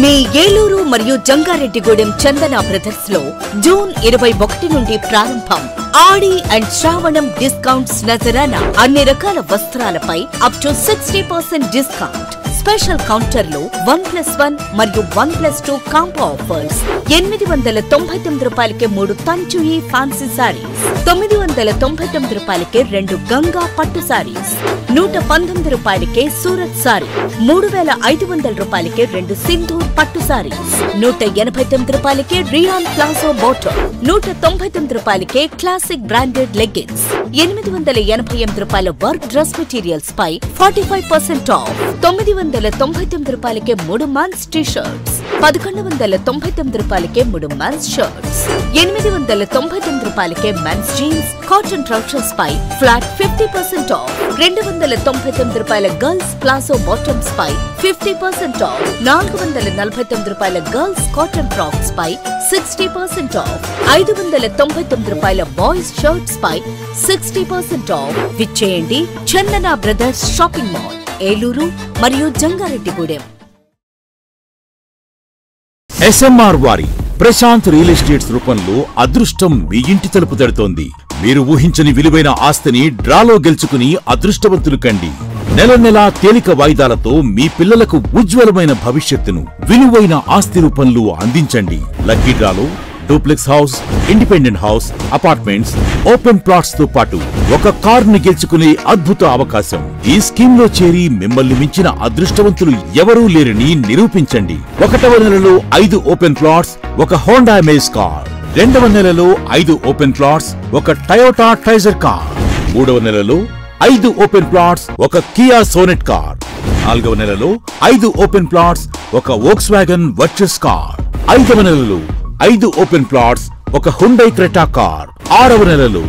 మీ ఏలూరు మరియు జంగారెడ్డిగూడెం చందన బ్రదర్స్ లో జూన్ 21 నుండి ప్రారంభం ఆడి అండ్ శ్రావణం డిస్కౌంట్స్ నజరానా. అన్ని రకాల వస్త్రాలపై అప్ టు 60% డిస్కౌంట్. స్పెషల్ కౌంటర్లో 1+1 మరియు 1+2 కాంబో ఆఫర్స్. 899 రూపాయలకే 3 తంచుయి ఫ్యాన్సీ సారీస్, 999 రూపాయలకే 2 గంగా పట్టు సారీస్, 119 రూపాయలకే సూరత్ సారీ, 3500 రూపాయలకే 2 సింధూర్ పట్టు సారీస్, 189 రూపాయలకే రియాన్ ప్లాజో బాటమ్, 199 రూపాయలకే క్లాసిక్ బ్రాండెడ్ లెగ్గిన్స్, 888 రూపాయల వర్క్ డ్రెస్ మెటీరియల్స్ పై 45% ఆఫ్, 999 రూపాయలకే 3 మెన్స్ టీ షర్ట్స్, 1199 రూపాయలకే 3 మెన్స్ షర్ట్స్, 899 రూపాయలకే మెన్స్ జీన్స్ కాటన్ ట్రౌజర్స్ పై ఫ్లాట్ 50% ఆఫ్, 299 రూపాయల గర్ల్స్ ప్లాజో బాటమ్స్ పై 50% ఆఫ్, 449 రూపాయల గర్ల్స్ కాటన్ ఫ్రాక్స్ పై 60% ఆఫ్, 599 రూపాయల బాయ్స్ షర్ట్స్ పై 60% ఆఫ్. విచ్చేయండి Chandana brothers shopping mall, Eluru మరియు జంగారెడ్డిగూడెం. SMR వారి ప్రశాంత్ రియల్ ఎస్టేట్స్ రూపంలో అదృష్టం మీ ఇంటి తలుపు తడుతోంది. మీరు ఊహించని విలువైన ఆస్తిని డ్రాలో గెలుచుకుని అదృష్టవంతులు కండి. నెల నెలా తేలిక వాయిదాలతో మీ పిల్లలకు ఉజ్వలమైన భవిష్యత్తును విలువైన ఆస్తి రూపంలో అందించండి. లక్కీ డ్రాలో duplex house, independent house, apartments, open plots తో పాటు ఒక కారుని గెలుచుకునే అద్భుత అవకాశం. ఈ స్కీమ్ లో చేరి మిమ్మల్ని మించిన అదృష్టవంతులు ఎవరూ లేరని నిరూపించండి. 1వ నెలలో 5 ఓపెన్ ప్లాట్స్, ఒక హోండా అమేజ్ కార్. 2వ నెలలో 5 ఓపెన్ ప్లాట్స్, ఒక టయోటా ట్రైజర్ కార్. 3వ నెలలో 5 ఓపెన్ ప్లాట్స్, ఒక కియా సోనెట్ కార్. 4వ నెలలో 5 ఓపెన్ ప్లాట్స్, ఒక వోక్స్వాగన్ వర్చస్ కార్. 5వ నెలలో 5 ఓపెన్ ప్లాట్స్, ఒక హుండై క్రెటా కార్. 6వ నెలలో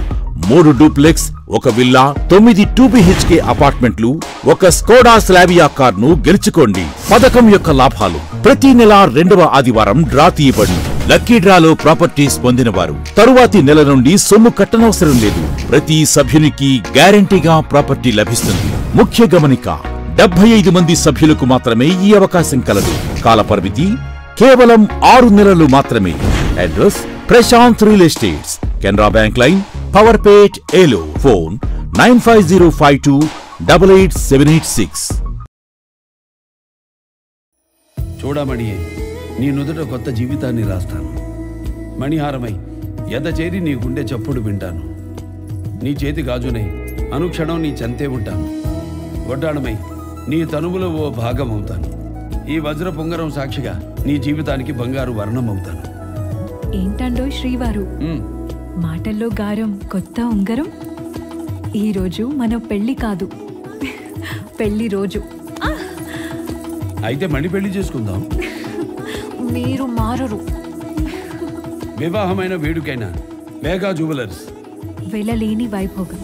3 డూప్లెక్స్, ఒక విల్లా, 9 2BHK అపార్ట్మెంట్లు, ఒక స్కోడా స్లావియా కార్ ను గెలుచుకోండి. పథకం యొక్క లాభాలు: ప్రతి నెల 2వ ఆదివారం డ్రా తీయబడి లక్కీ డ్రాలో ప్రాపర్టీస్ పొందిన వారు తరువాతి నెల నుండి సొమ్ము కట్టనవసరం లేదు. ప్రతి సభ్యునికి గ్యారంటీగా ప్రాపర్టీ లభిస్తుంది. ముఖ్య గమనిక: 75 మంది సభ్యులకు మాత్రమే ఈ అవకాశం కలదు. కాలపరిమితి కేవలం 6 నెలలు మాత్రమే. Address: Prashant real estates, Canara bank line, Powerpet, Eluru. Phone 9505288786. Chudamani, నీ నుదుట కొత్త జీవితాన్ని రాస్తాను. మణిహారమై ఎద చేరి నీ గుండె చప్పుడు వింటాను. నీ చేతి గాజునై అనుక్షణం నీ చెంతే ఉంటాను. గొడ్డాణమై నీ తనువులో ఓ భాగం అవుతాను. ఈ వజ్ర పొంగరం సాక్షిగా నీ జీవితానికి బంగారు వర్ణం అవుతాను. ఏంటండో శ్రీవారు, మాటల్లో గారం, కొత్త ఉంగరం. ఈరోజు మన పెళ్లి కాదు, పెళ్లి రోజు. అయితే మణి పెళ్లి చేసుకుందాం. మీరు మారరు. వివాహమైన వేడుకైనా వేగా జ్యువెలర్స్, వెళ్ళలేని వైభోగం,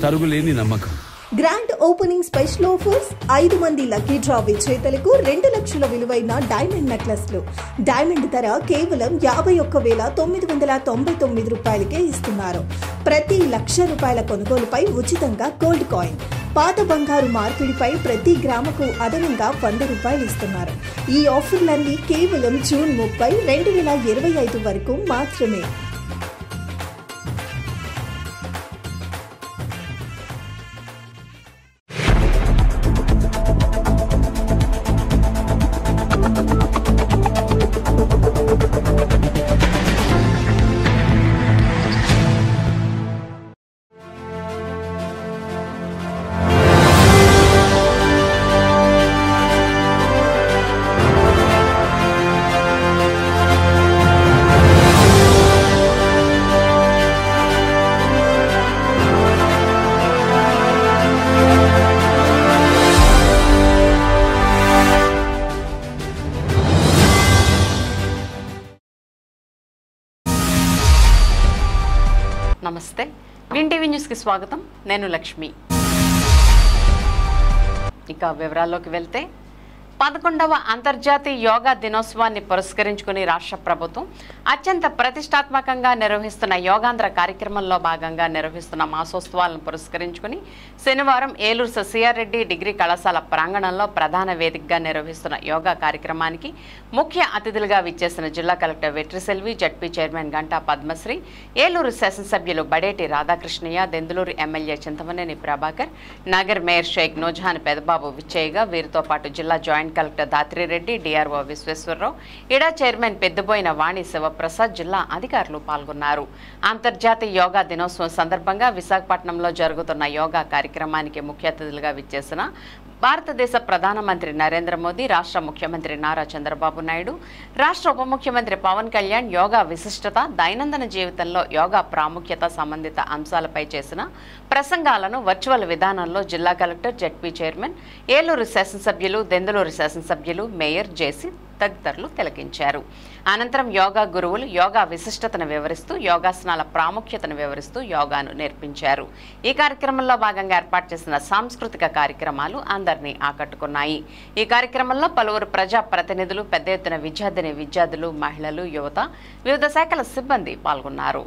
తరుగులేని నమ్మకం. Grand opening special offers. 5 మంది లక్కీ డ్రా విజేతలకు 2 లక్షల విలువైన డైమండ్ నెక్లెస్లు. డైమండ్ ధర కేవలం 51,999 రూపాయలకే ఇస్తున్నారు. ప్రతి ₹1,00,000 కొనుగోలుపై ఉచితంగా గోల్డ్ కాయిన్. పాత బంగారు మార్పిడిపై ప్రతి గ్రాముకు అదనంగా ₹100 ఇస్తున్నారు. ఈ ఆఫర్లన్నీ కేవలం జూన్ 30, 2025 వరకు మాత్రమే. నమస్తే, విన్ టీవీ న్యూస్కి స్వాగతం. నేను లక్ష్మి. ఇక వివరాల్లోకి వెళ్తే, 11వ అంతర్జాతీయ యోగా దినోత్సవాన్ని పురస్కరించుకుని రాష్ట్ర ప్రభుత్వం అత్యంత ప్రతిష్టాత్మకంగా నిర్వహిస్తున్న యోగాంధ్ర కార్యక్రమంలో భాగంగా నిర్వహిస్తున్న మాసోత్సవాలను పురస్కరించుకుని శనివారం ఏలూరు సిఆర్ రెడ్డి డిగ్రీ కళాశాల ప్రాంగణంలో ప్రధాన వేదికగా నిర్వహిస్తున్న యోగా కార్యక్రమానికి ముఖ్య అతిథులుగా విచ్చేసిన జిల్లా collector Vetriselvi, ZP chairman Ganta Padmasri, Eluru శాసనసభ్యులు బడేటి రాధాకృష్ణయ్య, దెందులూరు ఎమ్మెల్యే చింతమనేని ప్రభాకర్, నగర్ మేయర్ షేక్ నూజహాన్ పెదబాబు విచ్చేయగా వీరితో పాటు జిల్లా joint collector Dhatri Reddy, DRO Visweswararao, ఇడా చైర్మన్ పెద్దబోయిన వాణి శివప్రసాద్, జిల్లా అధికారులు పాల్గొన్నారు. అంతర్జాతీయ యోగా దినోత్సవం సందర్భంగా విశాఖపట్నంలో జరుగుతున్న యోగా కార్యక్రమానికి ముఖ్య అతిథులుగా విచ్చేసిన భారతదేశ ప్రధానమంత్రి నరేంద్ర మోదీ, రాష్ట్ర ముఖ్యమంత్రి నారా చంద్రబాబు నాయుడు, రాష్ట్ర ఉప ముఖ్యమంత్రి పవన్ కళ్యాణ్ యోగా విశిష్టత, దైనందిన జీవితంలో యోగా ప్రాముఖ్యత సంబంధిత అంశాలపై చేసిన ప్రసంగాలను వర్చువల్ విధానంలో జిల్లా కలెక్టర్, జడ్పీ చైర్మన్, ఏలూరు శాసనసభ్యులు, దెందులూరు శాసనసభ్యులు, మేయర్ జేసీ తదితరులు తిలకించారు. అనంతరం యోగా గురువులు యోగా విశిష్టతను వివరిస్తూ, యోగాసనాల ప్రాముఖ్యతను వివరిస్తూ యోగాను నేర్పించారు. ఈ కార్యక్రమంలో భాగంగా ఏర్పాటు చేసిన సాంస్కృతిక కార్యక్రమాలు అందరినీ ఆకట్టుకున్నాయి. ఈ కార్యక్రమంలో పలువురు ప్రజా ప్రతినిధులు, పెద్ద ఎత్తున విద్యార్థులు, మహిళలు, యువత, వివిధ శాఖల సిబ్బంది పాల్గొన్నారు.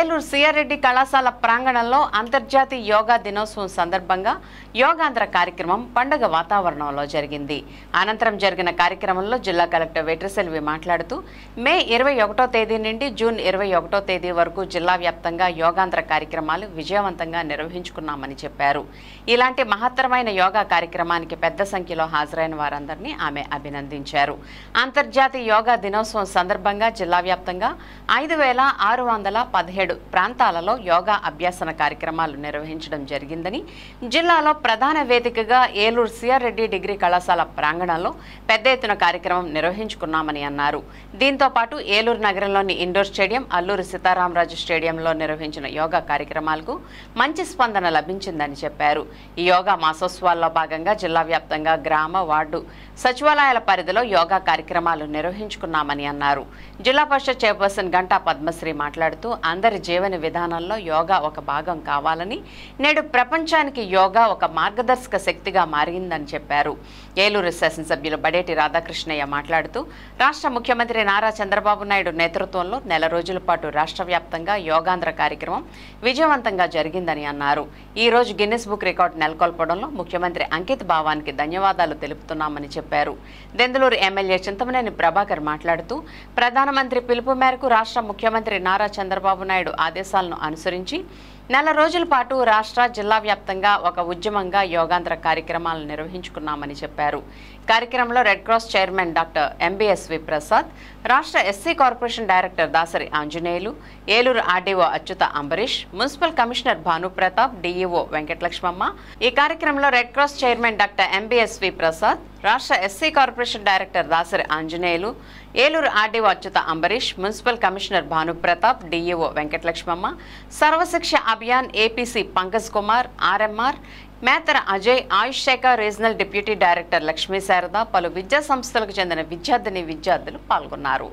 ఏలూరు సిఆర్రెడ్డి కళాశాల ప్రాంగణంలో అంతర్జాతీయ యోగా దినోత్సవం సందర్భంగా యోగాంధ్ర కార్యక్రమం పండుగ వాతావరణంలో జరిగింది. అనంతరం జరిగిన కార్యక్రమంలో జిల్లా కలెక్టర్ వెట్రిసెల్వి మాట్లాడుతూ మే 21వ తేదీ నుండి జూన్ 21వ తేదీ వరకు జిల్లా వ్యాప్తంగా యోగాంధ్ర కార్యక్రమాలు విజయవంతంగా నిర్వహించుకున్నామని చెప్పారు. ఇలాంటి మహత్తరమైన యోగా కార్యక్రమానికి పెద్ద సంఖ్యలో హాజరైన వారందరినీ ఆమె అభినందించారు. అంతర్జాతీయ యోగా దినోత్సవం సందర్భంగా జిల్లా వ్యాప్తంగా 5,617 ప్రాంతాలలో యోగా అభ్యాసన కార్యక్రమాలు నిర్వహించడం జరిగిందని, జిల్లాలో ప్రధాన వేదికగా ఏలూరు సిఆర్రెడ్డి డిగ్రీ కళాశాల ప్రాంగణంలో పెద్ద ఎత్తున కార్యక్రమం నిర్వహించుకున్నామని అన్నారు. దీంతో పాటు ఏలూరు నగరంలోని ఇండోర్ స్టేడియం, అల్లూరి సీతారామరాజు స్టేడియంలో నిర్వహించిన యోగా కార్యక్రమాలకు మంచి స్పందన లభించిందని చెప్పారు. ఈ యోగా మాసోత్సవాల్లో భాగంగా జిల్లా వ్యాప్తంగా గ్రామ, వార్డు సచివాలయాల పరిధిలో యోగా కార్యక్రమాలు నిర్వహించుకున్నామని అన్నారు. జిల్లా పరిషత్ చైర్పర్సన్ గంటా పద్మశ్రీ మాట్లాడుతూ అందరి జీవన విధానంలో యోగా ఒక భాగం కావాలని, నేడు ప్రపంచానికి యోగా ఒక మార్గదర్శక శక్తిగా మారిందని చెప్పారు. ఏలూరు శాసనసభ్యులు బడేటి రాధాకృష్ణయ్య మాట్లాడుతూ రాష్ట్ర ముఖ్యమంత్రి నారా చంద్రబాబు నాయుడు నేతృత్వంలో నెల రోజుల పాటు రాష్ట్ర వ్యాప్తంగా యోగాంధ్ర కార్యక్రమం విజయవంతంగా జరిగిందని అన్నారు. ఈ రోజు గిన్నిస్ బుక్ రికార్డు నెలకొల్పడంలో ముఖ్యమంత్రి అంకిత భావానికి ధన్యవాదాలు తెలుపుతున్నామని చెప్పారు. దెందులూరు ఎమ్మెల్యే చింతమనేని ప్రభాకర్ మాట్లాడుతూ ప్రధానమంత్రి పిలుపు మేరకు రాష్ట్ర ముఖ్యమంత్రి నారా చంద్రబాబు నాయుడు ఆదేశాలను అనుసరించి నెల రోజుల పాటు రాష్ట్ర, జిల్లా వ్యాప్తంగా ఒక ఉద్యమంగా యోగాంధ్ర కార్యక్రమాలను నిర్వహించుకున్నామని చెప్పారు. కార్యక్రమంలో red cross chairman doctor MBSV Prasad, రాష్ట్ర SC corporation director Dasari Anjaneyulu, Eluru RDO Achyuta Ambarish, municipal commissioner Bhanupratap, DEO Venkatalakshmamma. ఈ కార్యక్రమంలో red cross chairman doctor MBSV Prasad, రాష్ట్ర SC corporation director Dasari Anjaneyulu, Eluru RDO Achyuta Ambarish, municipal commissioner Bhanupratap, DEO Venkatalakshmamma, Sarva Shiksha Abhiyan APC Pankaj Kumar, RMR, Methara Ajay, AYUSH శాఖ regional deputy director Lakshmi Sharada, పలు విద్యా సంస్థలకు చెందిన విద్యార్థులు పాల్గొన్నారు.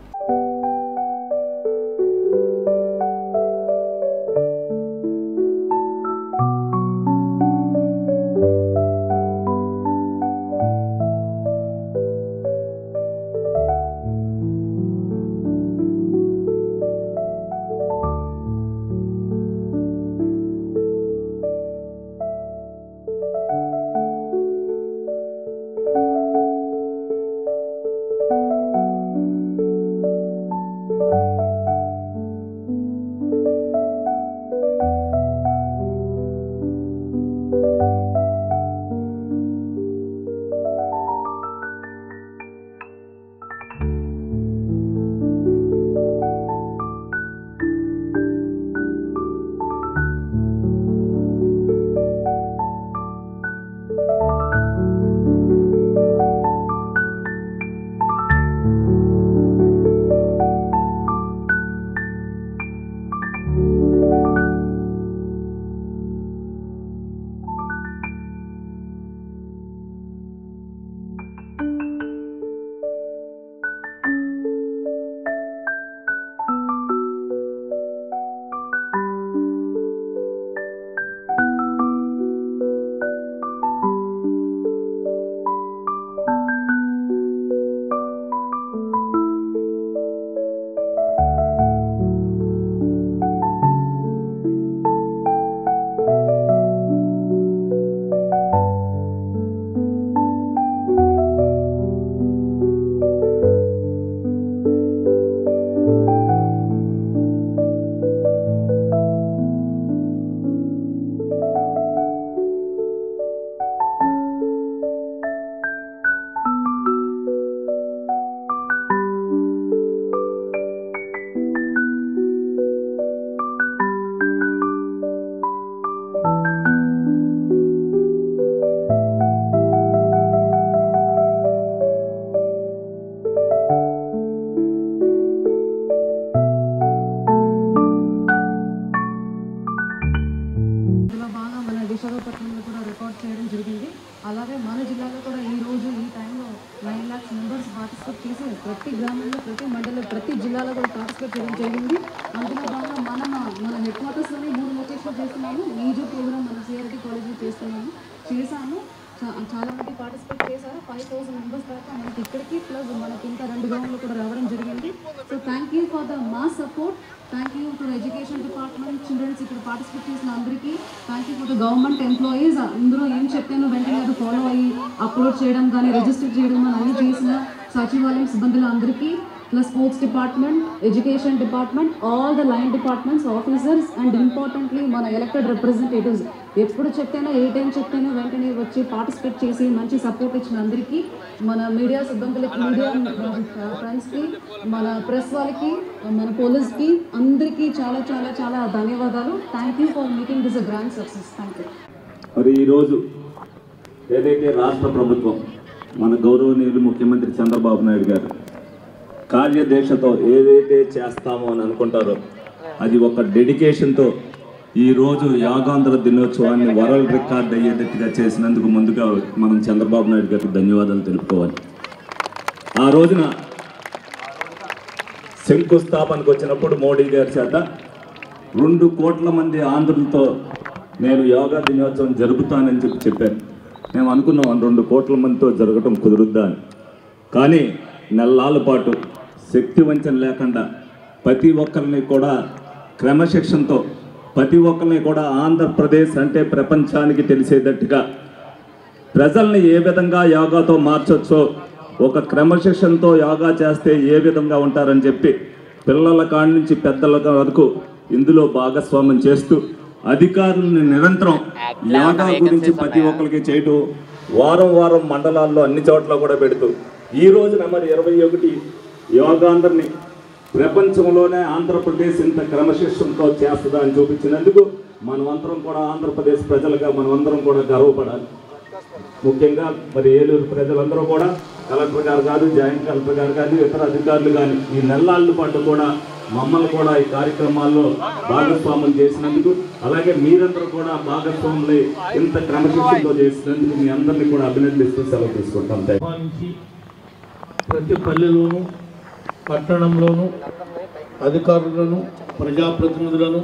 విశాఖపట్నంలో కూడా రికార్డ్ చేయడం జరిగింది. అలాగే మన జిల్లాలో కూడా ఈ రోజు ఈ టైంలో 9 lakhs మెంబర్స్ పార్టిసిపేట్ చేసి ప్రతి గ్రామంలో, ప్రతి మండలంలో, ప్రతి జిల్లాలో కూడా పార్టిసిపేట్ చేయడం జరిగింది. అందులో భాగంగా మన హెడ్ క్వార్టర్స్లోనే 3 లొకేషన్ చేస్తున్నాము. ఈజీ ప్రోగ్రామ్ మన సిఆర్టీ కాలేజ్లో చేసాము. చాలా మంది పార్టిసిపేట్ చేశారు. 5000 మెంబర్స్ దాకా మనకి ఇక్కడికి ప్లస్ మనకి ఇంకా 2 గ్రౌండ్లు కూడా రావడం జరిగింది. So thank you for the mass support. Thank you to education department, children's ఇక్కడ పార్టిసిపేట్ చేసిన అందరికీ. Thank you for the government employees. ఇందులో ఏం చెప్పానో వెంటనే అది ఫాలో అయ్యి అప్లోడ్ చేయడం కానీ రిజిస్టర్ చేయడం కానీ అన్నీ చేసిన సచివాలయం సిబ్బందులు అందరికీ, plus sports department, education department, all the line departments officers and importantly మన ఎలక్టెడ్ రిప్రజెంటేటివ్స్. ఎప్పుడు చెప్తేనో ఏ టైం చెప్తేనో వెంటనే వచ్చి పార్టిసిపేట్ చేసి మంచి సపోర్ట్ ఇచ్చిన అందరికీ, మన మీడియా సిబ్బందులకి, మీడియా ఫ్రెండ్స్కి, మన ప్రెస్ వాళ్ళకి, మన పోలీస్కి అందరికీ చాలా చాలా చాలా ధన్యవాదాలు. Thank you for making this a grand success. Thank you. మరి ఈరోజు ఏదైతే రాష్ట్ర ప్రభుత్వం మన గౌరవనీయులు ముఖ్యమంత్రి చంద్రబాబు నాయుడు గారు కార్యదీక్షతో ఏదైతే చేస్తామో అని అనుకుంటారో అది ఒక డెడికేషన్తో ఈరోజు యోగాంధ్ర దినోత్సవాన్ని వరల్డ్ రికార్డ్ అయ్యేటట్టుగా చేసినందుకు ముందుగా మనం చంద్రబాబు నాయుడు గారికి ధన్యవాదాలు తెలుపుకోవాలి. ఆ రోజున శంకుస్థాపనకు వచ్చినప్పుడు మోడీ గారి చేత 2 కోట్ల మంది ఆంధ్రులతో నేను యోగా దినోత్సవం జరుపుతానని చెప్పాను. మేము అనుకున్నాం 2 కోట్ల మందితో జరగటం కుదురుద్దా అని. కానీ నెలల పాటు శక్తి వంచన లేకుండా ప్రతి ఒక్కరిని కూడా క్రమశిక్షణతో, ప్రతి ఒక్కరిని కూడా ఆంధ్రప్రదేశ్ అంటే ప్రపంచానికి తెలిసేటట్టుగా ప్రజల్ని ఏ విధంగా యోగాతో మార్చొచ్చో, ఒక క్రమశిక్షణతో యోగా చేస్తే ఏ విధంగా ఉంటారని చెప్పి పిల్లల కాడి నుంచి పెద్దల వరకు ఇందులో భాగస్వామ్యం చేస్తూ అధికారులను నిరంతరం యోగా గురించి ప్రతి ఒక్కరికి చేయటం, వారం వారం మండలాల్లో అన్ని చోట్ల కూడా పెడుతూ ఈ రోజున మరి 21 యోగాంధ్రని ప్రపంచంలోనే ఆంధ్రప్రదేశ్ ఇంత క్రమశిక్షణతో చేస్తుందా అని చూపించినందుకు మనమందరం కూడా ఆంధ్రప్రదేశ్ ప్రజలుగా మనమందరం కూడా గర్వపడాలి. ముఖ్యంగా మరి ఏలూరు ప్రజలందరూ కూడా కలెక్టర్ గారు కాదు, జాయింట్ కలెక్టర్ గారు కానీ, ఇతర అధికారులు కానీ ఈ నెలల పాటు కూడా మమ్మల్ని కూడా ఈ కార్యక్రమాల్లో భాగస్వాములు చేసినందుకు, అలాగే మీరందరూ కూడా భాగస్వాములు ఇంత క్రమశిక్షణతో చేసినందుకు మీ అందరినీ కూడా అభినందిస్తూ సెలవు తీసుకుంటాం. ప్రతి పల్లెలోనూ పట్టణంలోనూ అధికారులను, ప్రజాప్రతినిధులను,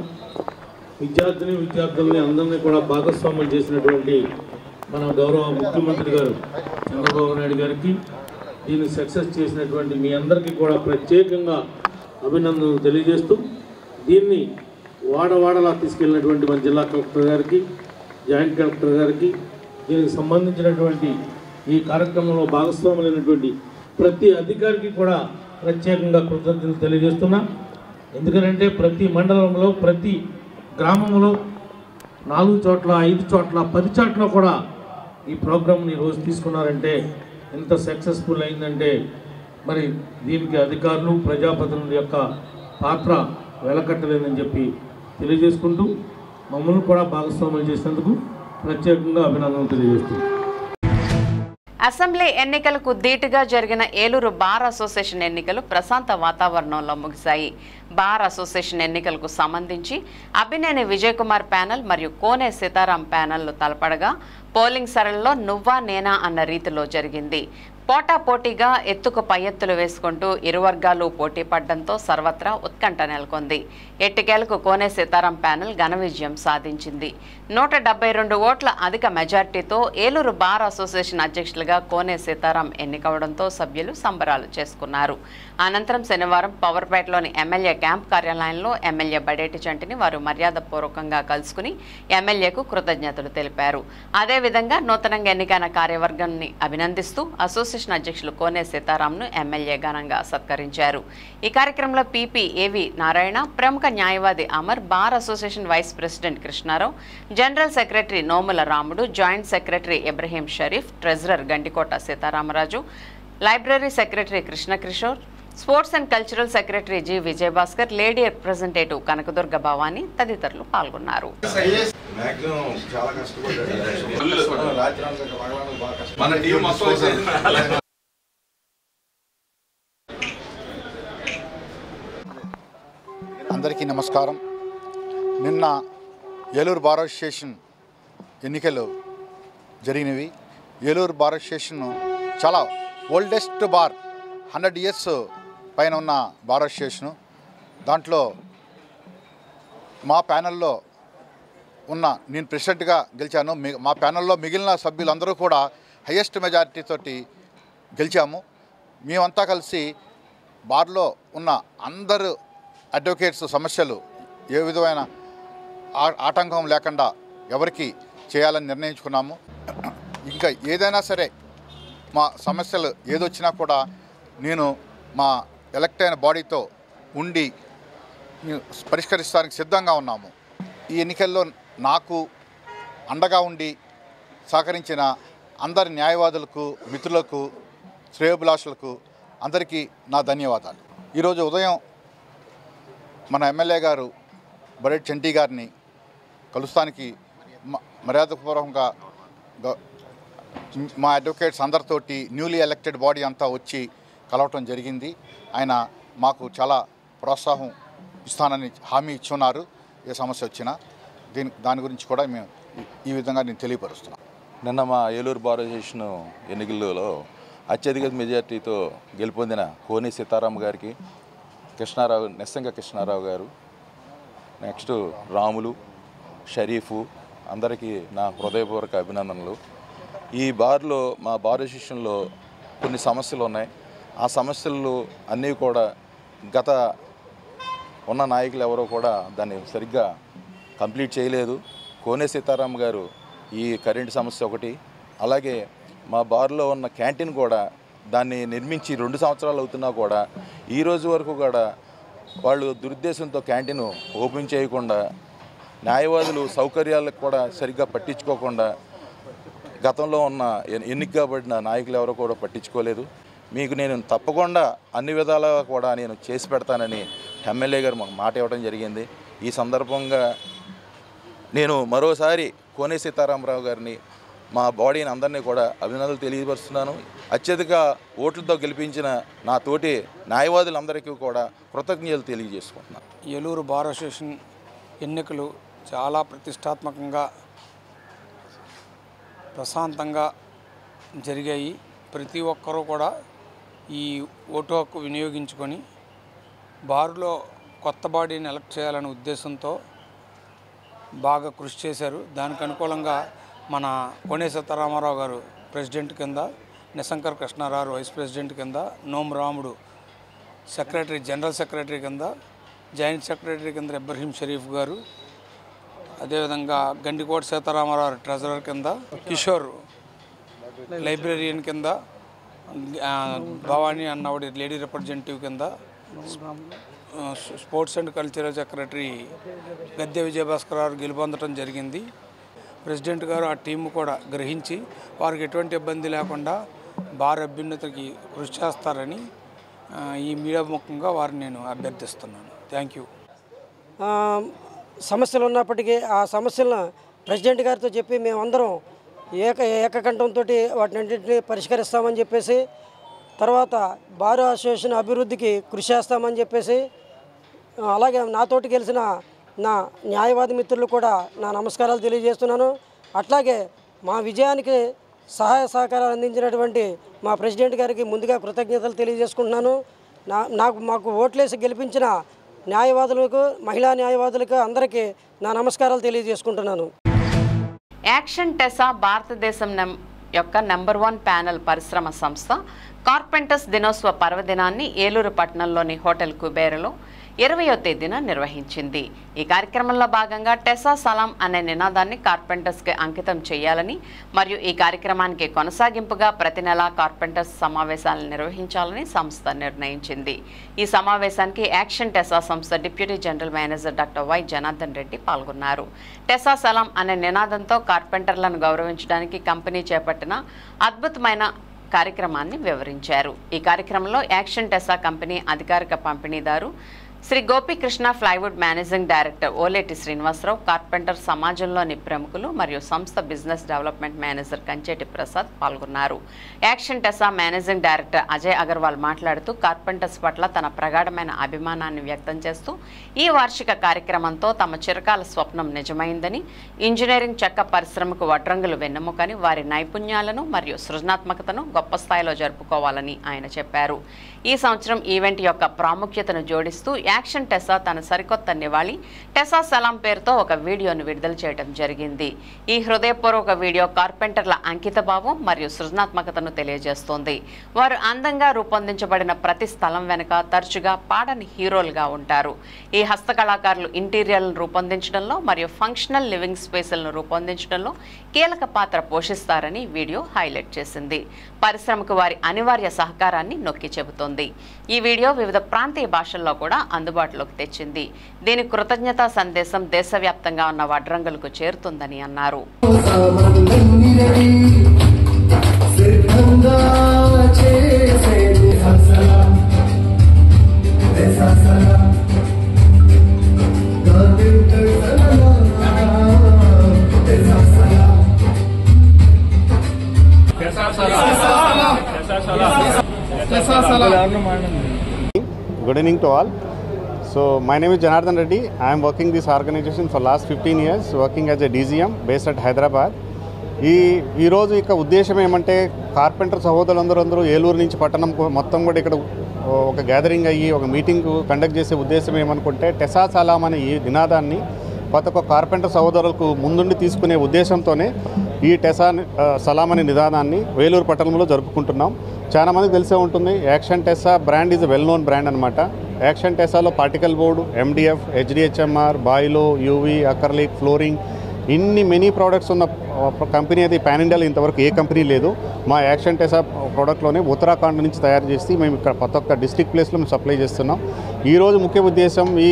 విద్యార్థులని అందరినీ కూడా భాగస్వాములు చేసినటువంటి మన గౌరవ ముఖ్యమంత్రి గారు చంద్రబాబు నాయుడు గారికి, దీన్ని సక్సెస్ చేసినటువంటి మీ అందరికీ కూడా ప్రత్యేకంగా అభినందనలు తెలియజేస్తూ, దీన్ని వాడవాడలా తీసుకెళ్ళినటువంటి మన జిల్లా కలెక్టర్ గారికి, జాయింట్ కలెక్టర్ గారికి, దీనికి సంబంధించినటువంటి ఈ కార్యక్రమంలో భాగస్వాములైనటువంటి ప్రతి అధికారికి కూడా ప్రత్యేకంగా కృతజ్ఞతలు తెలియజేస్తున్నా. ఎందుకంటే ప్రతి మండలంలో, ప్రతి గ్రామంలో 4 చోట్ల, 5 చోట్ల, 10 చోట్ల కూడా ఈ ప్రోగ్రామ్ని రోజు తీసుకున్నారంటే ఎంత సక్సెస్ఫుల్ అయిందంటే మరి దీనికి అధికారులు, ప్రజాప్రతినిధుల యొక్క పాత్ర వెలకట్టలేదని చెప్పి తెలియజేసుకుంటూ మమ్మల్ని కూడా భాగస్వాములు చేసినందుకు ప్రత్యేకంగా అభినందనలు తెలియజేస్తున్నాను. అసెంబ్లీ ఎన్నికలకు ధీటుగా జరిగిన ఏలూరు బార్ అసోసియేషన్ ఎన్నికలు ప్రశాంత వాతావరణంలో ముగిశాయి. బార్ అసోసియేషన్ ఎన్నికలకు సంబంధించి అభినేని విజయ్ కుమార్ ప్యానెల్ మరియు కోనే సీతారాం ప్యానెల్లు తలపడగా పోలింగ్ సరళిలో నువ్వా నేనా అన్న రీతిలో జరిగింది. పోటాపోటీగా ఎత్తుకు పై ఎత్తులు వేసుకుంటూ ఇరు వర్గాలు పోటీ పడడంతో సర్వత్రా ఉత్కంఠ నెలకొంది. ఎట్టికేలకు కోనే సీతారాం ప్యానెల్ ఘన విజయం సాధించింది. 172 ఓట్ల అధిక మెజార్టీతో ఏలూరు బార్ అసోసియేషన్ అధ్యక్షులుగా కోనే సీతారాం ఎన్నికవడంతో సభ్యులు సంబరాలు చేసుకున్నారు. అనంతరం శనివారం పవర్పేటలోని ఎమ్మెల్యే క్యాంప్ కార్యాలయంలో ఎమ్మెల్యే బడేటి చంటిని వారు మర్యాదపూర్వకంగా కలుసుకుని ఎమ్మెల్యేకు కృతజ్ఞతలు తెలిపారు. అదేవిధంగా నూతనంగా ఎన్నికైన కార్యవర్గాన్ని అభినందిస్తూ అసోసియేషన్ అధ్యక్షులు కోనే సీతారాంను ఎమ్మెల్యే ఘనంగా సత్కరించారు. ఈ కార్యక్రమంలో పీపీ ఏవి నారాయణ, ప్రముఖ న్యాయవాది Amar, bar association vice president Krishnarao, general secretary Nomula Ramudu, joint secretary Ibrahim Sharif, treasurer Gantikota Sitaramaraju, library secretary Krishna Kishore, sports and cultural secretary G Vijayabhaskar, lady representative Kanakadurga Bhavani తదితరులు పాల్గొన్నారు. అందరికీ నమస్కారం. నిన్న ఏలూరు బార్ అసోసియేషన్ ఎన్నికలు జరిగినవి. ఏలూరు బార్ అసోసియేషన్ చాలా ఓల్డెస్ట్ బార్, 100 ఇయర్స్ పైన ఉన్న బార్ అసోసియేషను. దాంట్లో మా ప్యానెల్లో ఉన్న నేను ప్రెసిడెంట్గా గెలిచాను. మా ప్యానెల్లో మిగిలిన సభ్యులందరూ కూడా హయ్యెస్ట్ మెజారిటీ తోటి గెలిచాము. మేమంతా కలిసి బార్లో ఉన్న అందరు అడ్వకేట్స్ సమస్యలు ఏ విధమైన ఆటంకం లేకుండా ఎవరికి చేయాలని నిర్ణయించుకున్నాము. ఇంకా ఏదైనా సరే మా సమస్యలు ఏదొచ్చినా కూడా నేను మా ఎలక్ట్ అయిన బాడీతో ఉండి పరిష్కరిస్తానికి సిద్ధంగా ఉన్నాము. ఈ ఎన్నికల్లో నాకు అండగా ఉండి సహకరించిన అందరి న్యాయవాదులకు, మిత్రులకు, శ్రేయోభిలాషులకు అందరికీ నా ధన్యవాదాలు. ఈరోజు ఉదయం మన ఎమ్మెల్యే గారు బడేటి చంటి గారిని కలుస్తానికి మర్యాదపూర్వకంగా మా అడ్వకేట్స్ అందరితోటి న్యూలీ ఎలక్టెడ్ బాడీ అంతా వచ్చి కలవటం జరిగింది. ఆయన మాకు చాలా ప్రోత్సాహం ఇస్తానని హామీ ఇచ్చున్నారు. ఏ సమస్య వచ్చినా దాని గురించి కూడా మేము ఈ విధంగా నేను తెలియపరుస్తున్నాను. నిన్న మా ఏలూరు బార్ అసోసియేషన్ ఎన్నికలలో అత్యధిక మెజార్టీతో గెలుపొందిన కోని సీతారాం గారికి, నిస్సంగ కృష్ణారావు గారు, నెక్స్ట్ రాములు, షరీఫు అందరికీ నా హృదయపూర్వక అభినందనలు. ఈ బార్లో మా బార్ అసోసియేషన్లో కొన్ని సమస్యలు ఉన్నాయి. ఆ సమస్యలు అన్నీ కూడా గత ఉన్న నాయకులు ఎవరో కూడా దాన్ని సరిగ్గా కంప్లీట్ చేయలేదు. కోనే సీతారాం గారు ఈ కరెంటు సమస్య ఒకటి, అలాగే మా బార్లో ఉన్న క్యాంటీన్ కూడా దాన్ని నిర్మించి 2 సంవత్సరాలు అవుతున్నా కూడా ఈ రోజు వరకు కూడా వాళ్ళు దురుద్దేశంతో క్యాంటీన్ ఓపెన్ చేయకుండా, న్యాయవాదులు సౌకర్యాలకు కూడా సరిగ్గా పట్టించుకోకుండా గతంలో ఉన్న ఎన్నిక కాబడిన నాయకులు ఎవరో కూడా పట్టించుకోలేదు. మీకు నేను తప్పకుండా అన్ని విధాలుగా కూడా నేను చేసి పెడతానని ఎమ్మెల్యే గారు మాకు మాట ఇవ్వడం జరిగింది. ఈ సందర్భంగా నేను మరోసారి కోనే సీతారామరావు గారిని, మా బాడీని అందరినీ కూడా అభినందనలు తెలియపరుస్తున్నాను. అత్యధిక ఓట్లతో గెలిపించిన నా తోటి న్యాయవాదులందరికీ కూడా కృతజ్ఞతలు తెలియజేసుకుంటున్నాను. ఏలూరు బార్ అసోసియేషన్ ఎన్నికలు చాలా ప్రతిష్టాత్మకంగా, ప్రశాంతంగా జరిగాయి. ప్రతి ఒక్కరూ కూడా ఈ ఓటు హక్కు వినియోగించుకొని బారులో కొత్త బాడీని ఎలక్ట్ చేయాలనే ఉద్దేశంతో బాగా కృషి చేశారు. దానికి అనుకూలంగా మన కోనే సీతారామరావు గారు ప్రెసిడెంట్ కింద, నిశంకర్ కృష్ణారావు వైస్ ప్రెసిడెంట్ కింద, నోమ్ రాముడు సెక్రటరీ, జనరల్ సెక్రటరీ కింద, జాయింట్ సెక్రటరీ కింద ఇబ్రహీం షరీఫ్ గారు, అదేవిధంగా గండికోట సీతారామరావు ట్రెజరర్ కింద, కిషోర్ లైబ్రరీయన్ కింద, భవానీ అన్నవాడి లేడీ రిప్రజెంటేటివ్ కింద, స్పోర్ట్స్ అండ్ కల్చరల్ సెక్రటరీ గద్దె విజయభాస్కర్ గారు గెలుపొందడం జరిగింది. ప్రెసిడెంట్ గారు ఆ టీము కూడా గ్రహించి వారికి ఎటువంటి ఇబ్బంది లేకుండా బార్ అభ్యున్నతికి కృషి చేస్తారని ఈ మీడియా ముఖంగా వారిని నేను అభ్యర్థిస్తున్నాను. Thank you. సమస్యలు ఉన్నప్పటికీ ఆ సమస్యలను ప్రెసిడెంట్ గారితో చెప్పి మేమందరం ఏకకంఠంతో వాటిని పరిష్కరిస్తామని చెప్పేసి, తర్వాత బార్ అసోసియేషన్ అభివృద్ధికి కృషి చేస్తామని చెప్పేసి, అలాగే నాతోటి గెలిచిన నా న్యాయవాది మిత్రులు కూడా నా నమస్కారాలు తెలియజేస్తున్నాను. అట్లాగే మా విజయానికి సహాయ సహకారాలు అందించినటువంటి మా ప్రెసిడెంట్ గారికి ముందుగా కృతజ్ఞతలు తెలియజేసుకుంటున్నాను. మాకు ఓట్లేసి గెలిపించిన న్యాయవాదులకు, మహిళా న్యాయవాదులకు అందరికీ నా నమస్కారాలు తెలియజేసుకుంటున్నాను. యాక్షన్ టెసా భారతదేశం యొక్క నెంబర్ 1 ప్యానెల్ పరిశ్రమ సంస్థ కార్పెంటర్స్ దినోత్సవ పర్వదినాన్ని ఏలూరు పట్టణంలోని హోటల్ కుబేరలో 20వ తేదీన నిర్వహించింది. ఈ కార్యక్రమంలో భాగంగా టెసా సలాం అనే నినాదాన్ని కార్పెంటర్స్కి అంకితం చేయాలని మరియు ఈ కార్యక్రమానికి కొనసాగింపుగా ప్రతి నెలా కార్పెంటర్స్ సమావేశాలను నిర్వహించాలని సంస్థ నిర్ణయించింది. ఈ సమావేశానికి యాక్షన్ టెసా సంస్థ deputy general manager doctor why Janardhan Reddy పాల్గొన్నారు. టెసా సలాం అనే నినాదంతో కార్పెంటర్లను గౌరవించడానికి కంపెనీ చేపట్టిన అద్భుతమైన కార్యక్రమాన్ని వివరించారు. ఈ కార్యక్రమంలో యాక్షన్ టెసా కంపెనీ అధికారిక పంపిణీదారు Shri Gopikrishna, plywood managing director Oleti Srinivasarao, carpenter సమాజంలోని ప్రముఖులు మరియు సంస్థ business development manager Kancheti Prasad పాల్గొన్నారు. యాక్షన్ టెసా మేనేజింగ్ డైరెక్టర్ అజయ్ అగర్వాల్ మాట్లాడుతూ కార్పెంటర్స్ పట్ల తన ప్రగాఢమైన అభిమానాన్ని వ్యక్తం చేస్తూ ఈ వార్షిక కార్యక్రమంతో తమ చిరకాల స్వప్నం నిజమైందని, ఇంజనీరింగ్ చెక్క పరిశ్రమకు వడ్రంగులు వెన్నెముకని, వారి నైపుణ్యాలను మరియు సృజనాత్మకతను గొప్ప స్థాయిలో జరుపుకోవాలని ఆయన చెప్పారు. ఈ సంవత్సరం ఈవెంట్ యొక్క ప్రాముఖ్యతను జోడిస్తూ యాక్షన్ టెసా తన సరికొత్త నివాళి టెసా సలాం పేరుతో ఒక వీడియోను విడుదల చేయడం జరిగింది. ఈ హృదయపూర్వక వీడియో కార్పెంటర్ల అంకితభావం మరియు సృజనాత్మకతను తెలియజేస్తోంది. వారు అందంగా రూపొందించబడిన ప్రతి స్థలం వెనుక తరచుగా పాడని హీరోలుగా ఉంటారు. ఈ హస్తకళాకారులు ఇంటీరియర్లను రూపొందించడంలో మరియు ఫంక్షనల్ లివింగ్ స్పేసులను రూపొందించడంలో కీలక పాత్ర పోషిస్తారని వీడియో హైలైట్ చేసింది. పరిశ్రమకు వారి అనివార్య సహకారాన్ని నొక్కి చెబుతోంది. ఈ వీడియో వివిధ ప్రాంతీయ భాషల్లో కూడా అందుబాటులోకి తెచ్చింది. దీని కృతజ్ఞతా సందేశం దేశవ్యాప్తంగా ఉన్న వడ్రంగులకు చేరుతుందని అన్నారు. Good evening to all. So my name is Janardhan Reddy. I am working this organization for last 15 years, working as a DGM based at Hyderabad. ఈ రోజు ఇక ఉద్దేశం ఏమంటే కార్పెంటర్ సహోదరులందరూ ఏలూరు నుంచి పట్టణం మొత్తం కూడా ఇక్కడ ఒక గ్యాదరింగ్ అయ్యి ఒక మీటింగ్ కండక్ట్ చేసే ఉద్దేశం ఏమనుకుంటే టెసా సలాం అనే ఈ నినాదాన్ని ప్రతి ఒక్క కార్పెంటర్ సహోదరులకు ముందుండి తీసుకునే ఉద్దేశంతోనే ఈ టెసా సలాం అనే నినాదాన్ని వేలూరు పట్టణంలో జరుపుకుంటున్నాం. చాలామందికి తెలిసే ఉంటుంది, Action Tesa brand is well known brand అనమాట. యాక్షన్ టెసాలో పార్టికల్ బోర్డు, MDF, HDHMR, బాయిలో, యూవీ, అక్రలిక్, ఫ్లోరింగ్ ఇన్ని మెనీ ప్రోడక్ట్స్ ఉన్న కంపెనీ అయితే పాన్ ఇండియాలో ఇంతవరకు ఏ కంపెనీ లేదు. మా యాక్షన్ టెసా ప్రోడక్ట్లోనే ఉత్తరాఖండ్ నుంచి తయారు చేసి మేము ఇక్కడ ప్రతి ఒక్క డిస్ట్రిక్ట్ ప్లేస్లో మేము సప్లై చేస్తున్నాం. ఈరోజు ముఖ్య ఉద్దేశం ఈ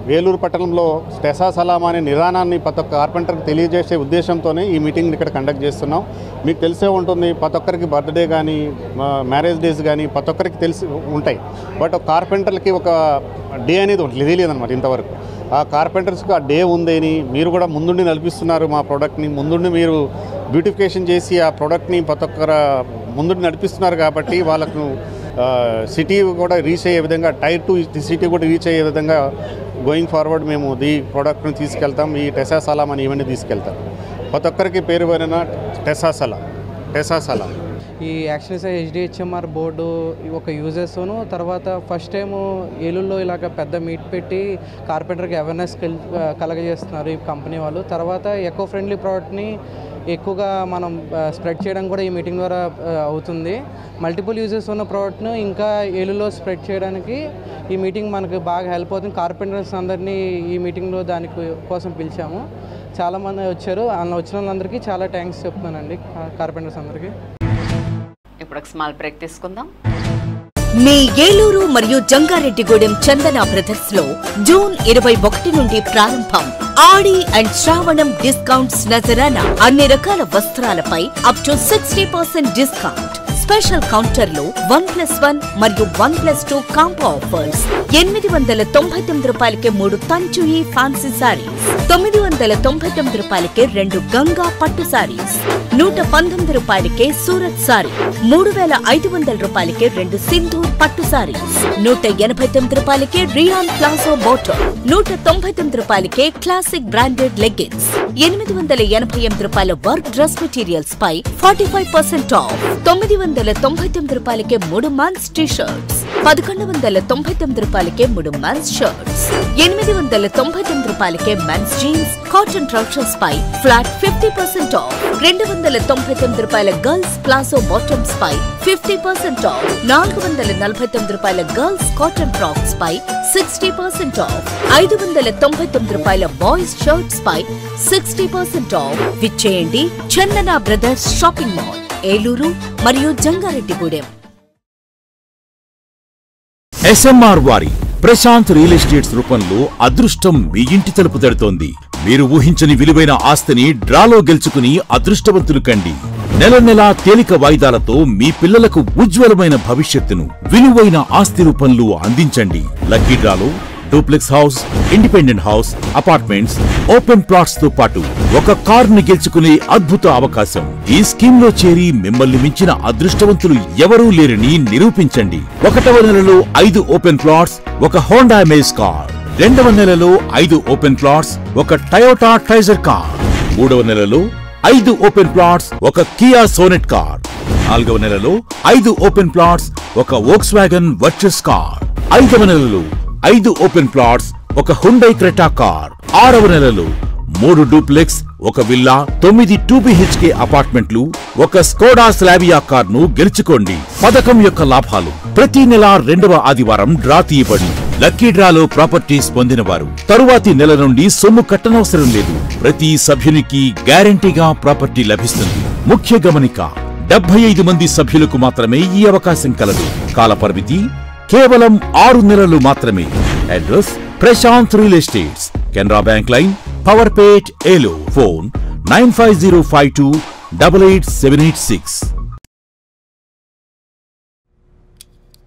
వేలూరు పట్టణంలో టెసా సలాం అనే నిదానాన్ని ప్రతి ఒక్క కార్పెంటర్కి తెలియజేసే ఉద్దేశంతోనే ఈ మీటింగ్ని ఇక్కడ కండక్ట్ చేస్తున్నాం. మీకు తెలిసే ఉంటుంది, ప్రతి ఒక్కరికి బర్త్డే కానీ మ్యారేజ్ డేస్ కానీ ప్రతి ఒక్కరికి తెలిసి ఉంటాయి. బట్ కార్పెంటర్లకి ఒక డే అనేది తెలియదన్నమాట ఇంతవరకు. ఆ కార్పెంటర్స్కి ఆ డే ఉందని మీరు కూడా ముందుండి నడిపిస్తున్నారు. మా ప్రోడక్ట్ని ముందుండి మీరు బ్యూటిఫికేషన్ చేసి ఆ ప్రోడక్ట్ని ప్రతి ఒక్కరు ముందుండి నడిపిస్తున్నారు. కాబట్టి వాళ్ళకు సిటీ కూడా రీచ్ అయ్యే విధంగా, టైర్ 2 సిటీ కూడా రీచ్ అయ్యే విధంగా గోయింగ్ ఫార్వర్డ్ మేము ఈ ప్రోడక్ట్ని తీసుకెళ్తాం. ఈ టెసా సలాం అని ఈవెంట్ని తీసుకెళ్తాం. ప్రతి ఒక్కరికి పేరు పోయిన టెసా సలాం. ఈ యాక్షన్ HDHMR బోర్డు ఒక యూజర్స్తోనూ తర్వాత ఫస్ట్ టైము ఏలూరులో ఇలాగ పెద్ద మీట్ పెట్టి కార్పెంటర్కి అవేర్నెస్ కలగజేస్తున్నారు ఈ కంపెనీ వాళ్ళు. తర్వాత ఎకో ఫ్రెండ్లీ ప్రోడక్ట్ని ఎక్కువగా మనం స్ప్రెడ్ చేయడం కూడా ఈ మీటింగ్ ద్వారా అవుతుంది. మల్టిపుల్ యూజెస్ ఉన్న ప్రోడక్ట్ను ఇంకా ఏలూరులో స్ప్రెడ్ చేయడానికి ఈ మీటింగ్ మనకు బాగా హెల్ప్ అవుతుంది. కార్పెంటర్స్ అందరినీ ఈ మీటింగ్లో దానికి కోసం పిలిచాము. చాలామంది వచ్చారు. అందులో వచ్చిన వాళ్ళందరికీ చాలా థ్యాంక్స్ చెప్తున్నానండి, కార్పెంటర్స్ అందరికీ. ఇప్పుడు ఒక స్మాల్ బ్రేక్ తీసుకుందాం. మీ ఏలూరు మరియు జంగారెడ్డిగూడెం చందన బ్రదర్స్ లో జూన్ 21 నుండి ప్రారంభం ఆడి అండ్ శ్రావణం డిస్కౌంట్స్ నజరానా. అన్ని రకాల వస్త్రాలపై అప్ టు 60% డిస్కౌంట్. స్పెషల్ కౌంటర్లో 1+1 మరియు 1+2 కాంబో ఆఫర్స్. 899 రూపాయలకే 3 తంచుయి ఫ్యాన్సీ సారీస్, 999 రూపాయలకే 2 గంగా పట్టు సారీస్, 119 రూపాయలకే సూరత్ సారీ, 3500 రూపాయలకే 2 సింధూర్ పట్టు సారీస్, 189 రూపాయలకే రియాన్ ప్లాజో బాటమ్, 199 రూపాయలకే క్లాసిక్ బ్రాండెడ్ లెగ్గిన్స్, 888 రూపాయల వర్క్ డ్రెస్ మెటీరియల్స్ పై 45% ఆఫ్, 999 రూపాయలకే 3 మెన్స్ టీ షర్ట్స్, 1199 రూపాయలకే 3 మెన్స్ షర్ట్స్, 899 రూపాయలకే మెన్స్ జీన్స్ కాటన్ ట్రౌజర్స్ పై ఫ్లాట్ 50% ఆఫ్, 299 రూపాయల గర్ల్స్ ప్లాజో బాటమ్స్ పై 50% ఆఫ్, 449 రూపాయల గర్ల్స్ కాటన్ ఫ్రాక్స్ పై 60% ఆఫ్, 599 రూపాయల బాయ్స్ షర్ట్స్ పై 60% ఆఫ్. విచ్చేయండి Chandana brothers shopping mall, Eluru మరియు జంగారెడ్డిగూడెం. SMR వారి ప్రశాంత్ రియల్ ఎస్టేట్స్ రూపంలో అదృష్టం మీ ఇంటి తలుపు తడుతోంది. మీరు ఊహించని విలువైన ఆస్తిని డ్రాలో గెలుచుకుని అదృష్టవంతులు కండి. నెల నెలా తేలిక వాయిదాలతో మీ పిల్లలకు ఉజ్వలమైన భవిష్యత్తును విలువైన ఆస్తి రూపంలో అందించండి. లక్కీ డ్రాలో duplex house, independent house, apartments, open plots తో పాటు ఒక కారుని గెలుచుకునే అద్భుత అవకాశం. ఈ స్కీమ్ లో చేరి మిమ్మల్ని మించిన అదృష్టవంతులు ఎవరూ లేరని నిరూపించండి. 1వ నెలలో 5 ఓపెన్ ప్లాట్స్, ఒక హోండా అమేజ్ కార్. 2వ నెలలో 5 ఓపెన్ ప్లాట్స్, ఒక టయోటా ట్రైజర్ కార్. 3వ నెలలో 5 ఓపెన్ ప్లాట్స్, ఒక కియా సోనెట్ కార్. 4వ నెలలో 5 ఓపెన్ ప్లాట్స్, ఒక వోక్స్ వ్యాగన్ వర్చస్ కార్. 5వ నెలలో 5 ఓపెన్ ప్లాట్స్, ఒక హుండై క్రెటా కార్. 6వ నెలలో 3 డూప్లెక్స్, ఒక విల్లా, 9 2BHK అపార్ట్మెంట్లు, ఒక స్కోడా స్లావియా కార్ను గెలుచుకోండి. పథకం యొక్క లాభాలు: ప్రతి నెల 2వ ఆదివారం డ్రా తీయబడి లక్కీ డ్రాలో ప్రాపర్టీస్ పొందిన వారు తరువాతి నెల నుండి సొమ్ము కట్టనవసరం లేదు. ప్రతి సభ్యునికి గ్యారంటీగా ప్రాపర్టీ లభిస్తుంది. ముఖ్య గమనిక: 75 మంది సభ్యులకు మాత్రమే ఈ అవకాశం కలదు. కాలపరిమితి కేవలం 6 నెలలు మాత్రమే. Address Prashant real estates, Canara bank line, Powerpet, Eluru. Phone 9505288786.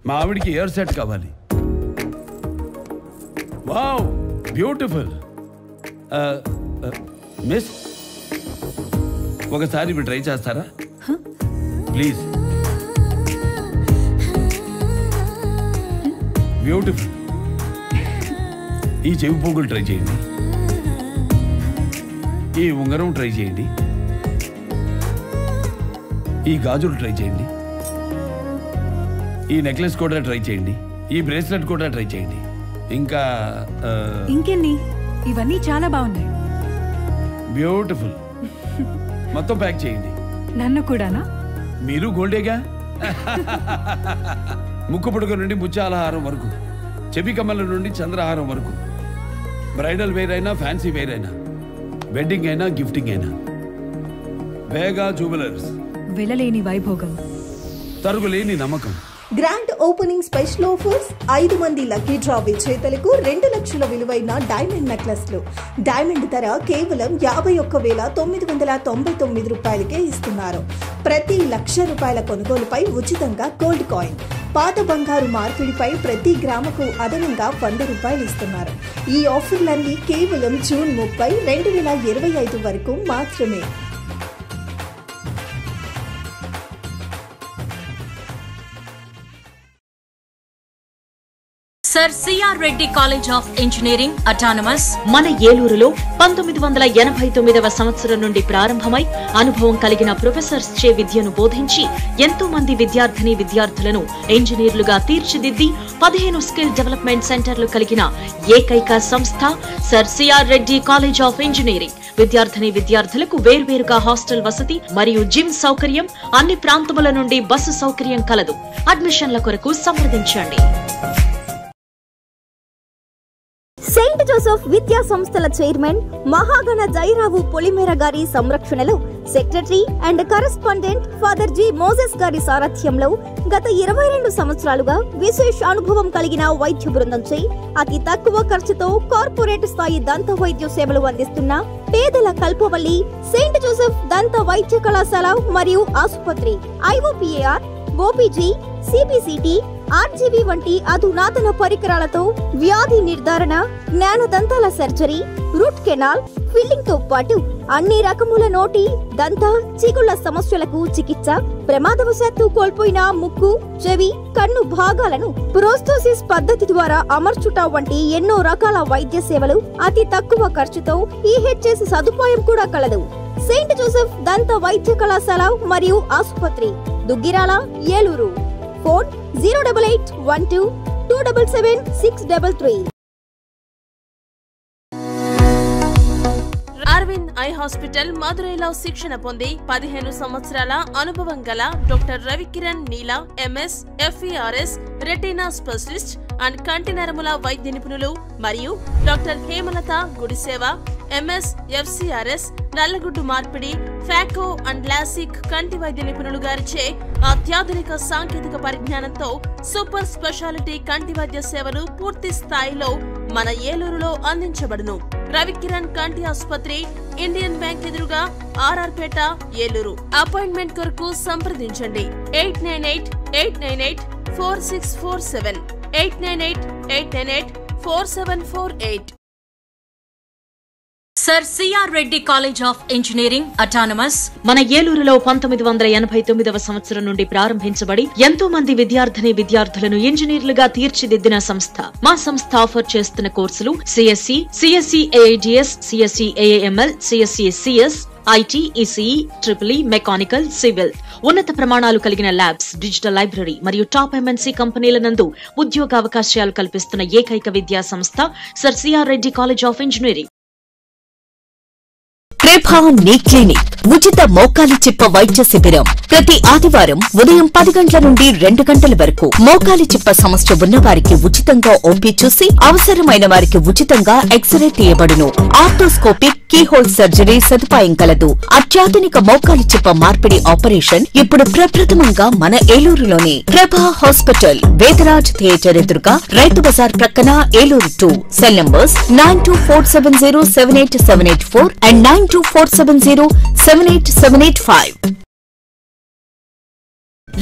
మా ఆవిడికి ఇయర్ సెట్ కావాలి. Wow, beautiful. మిస్, ఒకసారి మీరు ట్రై చేస్తారా ప్లీజ్? బ్యూటిఫుల్. ఈ చెవి పోగులు ట్రై చేయండి, ఈ ఉంగరం ట్రై చేయండి, ఈ గాజులు ట్రై చేయండి, ఈ నెక్లెస్ కూడా ట్రై చేయండి, ఈ బ్రేస్లెట్ కూడా ట్రై చేయండి. ఇంకా ఇంకెన్ని? ఇవన్నీ చాలా బాగున్నాయి. బ్యూటిఫుల్. మొత్తం ప్యాక్ చేయండి. నన్ను కూడానా? మీరు గోల్డేగా. ముక్కు పుడక నుండి ముత్యాలహారం వరకు, చెవి కమ్మల నుండి చంద్రహారం వరకు, బ్రైడల్ వేర్ అయినా ఫ్యాన్సీ వేర్ అయినా, వెడ్డింగ్ అయినా గిఫ్టింగ్ అయినా, వేగా జ్యువెలర్స్. వెళ్ళలేని వైభోగం, తరుగులేని నమ్మకం. Grand opening special offers. 5 మంది లక్కీ డ్రా విజేతలకు 2 లక్షల విలువైన డైమండ్ నెక్లెస్లు. డైమండ్ ధర కేవలం 51,999 రూపాయలకే ఇస్తున్నారు. ప్రతి ₹1,00,000 కొనుగోలుపై ఉచితంగా గోల్డ్ కాయిన్. పాత బంగారు మార్పిడిపై ప్రతి గ్రాముకు అదనంగా ₹100 ఇస్తున్నారు. ఈ ఆఫర్లన్నీ కేవలం జూన్ 30, 2025 వరకు మాత్రమే. Sir CR Reddy college of engineering autonomous మన ఏలూరులో 1989వ సంవత్సరం నుండి ప్రారంభమై అనుభవం కలిగిన ప్రొఫెసర్స్ చే విద్యను బోధించి ఎంతో మంది విద్యార్థులను ఇంజనీర్లుగా తీర్చిదిద్ది 15 స్కిల్ డెవలప్మెంట్ సెంటర్లు కలిగిన ఏకైక సంస్థ sir CR Reddy college of engineering. విద్యార్థులకు వేర్వేరుగా హాస్టల్ వసతి మరియు జిమ్ సౌకర్యం, అన్ని ప్రాంతముల నుండి బస్సు సౌకర్యం కలదు. అడ్మిషన్ల కొరకు సంప్రదించండి. సెయింట్ జోసెఫ్ విద్యా సంస్థల చైర్మన్ మహాగణ జైరావు పొలిమేర గారి సంరక్షణలో secretary and correspondent father G Moses గారి సారథ్యంలో గత 22 సంవత్సరాలుగా విశేష అనుభవం కలిగిన వైద్య బృందంచే అతి తక్కువ ఖర్చుతో కార్పొరేట్ స్థాయి దంత వైద్య సేవలు అందిస్తున్న పేదల కల్పవల్లి సెయింట్ జోసెఫ్ దంత వైద్య కళాశాల మరియు ఆసుపత్రి IOPAR, OPG, CPCT, RGB వంటి అధునాతన పరికరాలతో వ్యాధి నిర్ధారణ, జ్ఞాన దంతాల సర్జరీ, రూట్ కెనాల్, ఫిల్లింగ్ తో పాటు అన్ని రకముల నోటి, దంత, చిగుళ్ల సమస్యలకు చికిత్స, ప్రమాదవశాత్తు కోల్పోయిన ముక్కు, చెవి, కన్ను భాగాలను ప్రోస్తోసిస్ పద్ధతి ద్వారా అమర్చుట వంటి ఎన్నో రకాల వైద్య సేవలు అతి తక్కువ ఖర్చుతో EHS సదుపాయం కూడా కలదు. సెయింట్ జోసెఫ్ దంత వైద్య కళాశాల మరియు ఆసుపత్రి, Duggirala, Eluru. Phone 08812277633. Aravind eye hospital మదురైలో శిక్షణ పొంది 15 సంవత్సరాల అనుభవం గల doctor Ravikiran Neela MS, FERS, retina specialist and కంటి నరముల వైద్య నిపుణులు మరియు doctor Hemalatha Gudiseva MS, FCRS, నల్లగుడ్డు మార్పిడి, ఫాకో అండ్ లాసిక్ కంటి వైద్య నిపుణులు గారిచే అత్యాధునిక సాంకేతిక పరిజ్ఞానంతో సూపర్ స్పెషాలిటీ కంటి వైద్య సేవలు పూర్తి స్థాయిలో మన ఏలూరులో అందించబడును. రవికిరణ్ కంటి ఆసుపత్రి, ఇండియన్ బ్యాంక్ ఎదురుగా, RR పేట, ఏలూరు. అపాయింట్మెంట్ కొరకు సంప్రదించండి 898-898-4647, 898-898-4748. Sir CR Reddy college of engineering autonomous మన ఏలూరులో 1989వ సంవత్సరం నుండి ప్రారంభించబడి ఎంతో మంది విద్యార్థులను ఇంజనీర్లుగా తీర్చిదిద్దిన సంస్థ. మా సంస్థ ఆఫర్ చేస్తున్న కోర్సులు CSE, CSE AIDS, CSE AML, CSE CS, IT, ECE, triple mechanical, civil. ఉన్నత ప్రమాణాలు కలిగిన ల్యాబ్స్, డిజిటల్ లైబ్రరీ మరియు టాప్ ఎంఎన్సీ కంపెనీల నందు ఉద్యోగావకాశాలు కల్పిస్తున్న ఏకైక విద్యా సంస్థ sir CR Reddy college of engineering. Prabhani clinic ఉచిత మోకాలి చిప్ప వైద్య శిబిరం ప్రతి ఆదివారం ఉదయం 10 గంటల నుండి 2 గంటల వరకు. మోకాలి చిప్ప సమస్య ఉన్న వారికి ఉచితంగా ఓపీ చూసి అవసరమైన వారికి ఉచితంగా ఎక్స్రే తీయబడును. ఆర్థోస్కోపిక్ కీహోల్ సర్జరీ సదుపాయం కలదు. అత్యాధునిక మోకాలి చిప్ప మార్పిడి ఆపరేషన్ ఇప్పుడు ప్రప్రథమంగా మన ఏలూరులోనే. ప్రభా హాస్పిటల్, వేదరాజ్ థియేటర్ ఎదురుగా, రైతు బజార్ ప్రక్కన, Eluru 2. Cell numbers 9247078784 and 9247078785.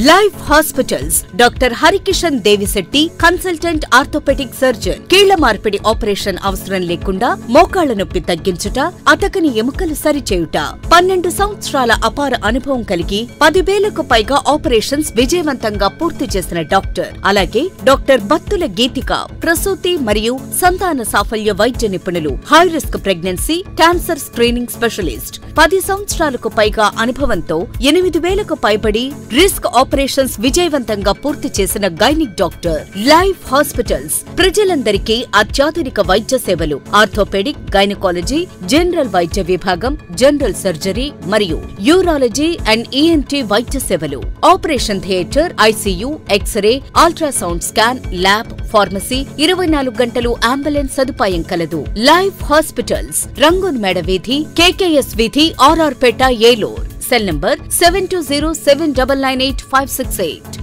Life hospitals doctor Harikishan Devisetti, consultant orthopaedic surgeon. కీళ్ల మార్పిడి ఆపరేషన్ అవసరం లేకుండా మోకాళ్ల నొప్పి తగ్గించుట, అతకని ఎముకలు సరిచేయుట. 12 సంవత్సరాల అపార అనుభవం కలిగి 10,000కు పైగా ఆపరేషన్స్ విజయవంతంగా పూర్తి చేసిన డాక్టర్. అలాగే డాక్టర్ బత్తుల గీతిక, ప్రసూతి మరియు సంతాన సాఫల్య వైద్య నిపుణులు. High risk pregnancy, cancer screening specialist. 10 సంవత్సరాలకు పైగా అనుభవంతో 8,000కు పైబడి రిస్క్ ఆపరేషన్స్ విజయవంతంగా పూర్తి చేసిన గైనిక్ డాక్టర్. లైఫ్ హాస్పిటల్స్ ప్రజలందరికీ అత్యాధునిక వైద్య సేవలు. ఆర్థోపెడిక్, గైనకాలజీ, జనరల్ వైద్య విభాగం, జనరల్ సర్జరీ మరియు యూరాలజీ అండ్ ఈఎన్టీ వైద్య సేవలు. Operation theatre, ICU, X-ray, ultrasound scan, lab, pharmacy, 24 గంటలు అంబులెన్స్ సదుపాయం కలదు. లైఫ్ హాస్పిటల్స్, రంగూన్ మేడ వీధి, కేకేఎస్ వీధి, RR Peta, Eluru. Cell number 7207998568.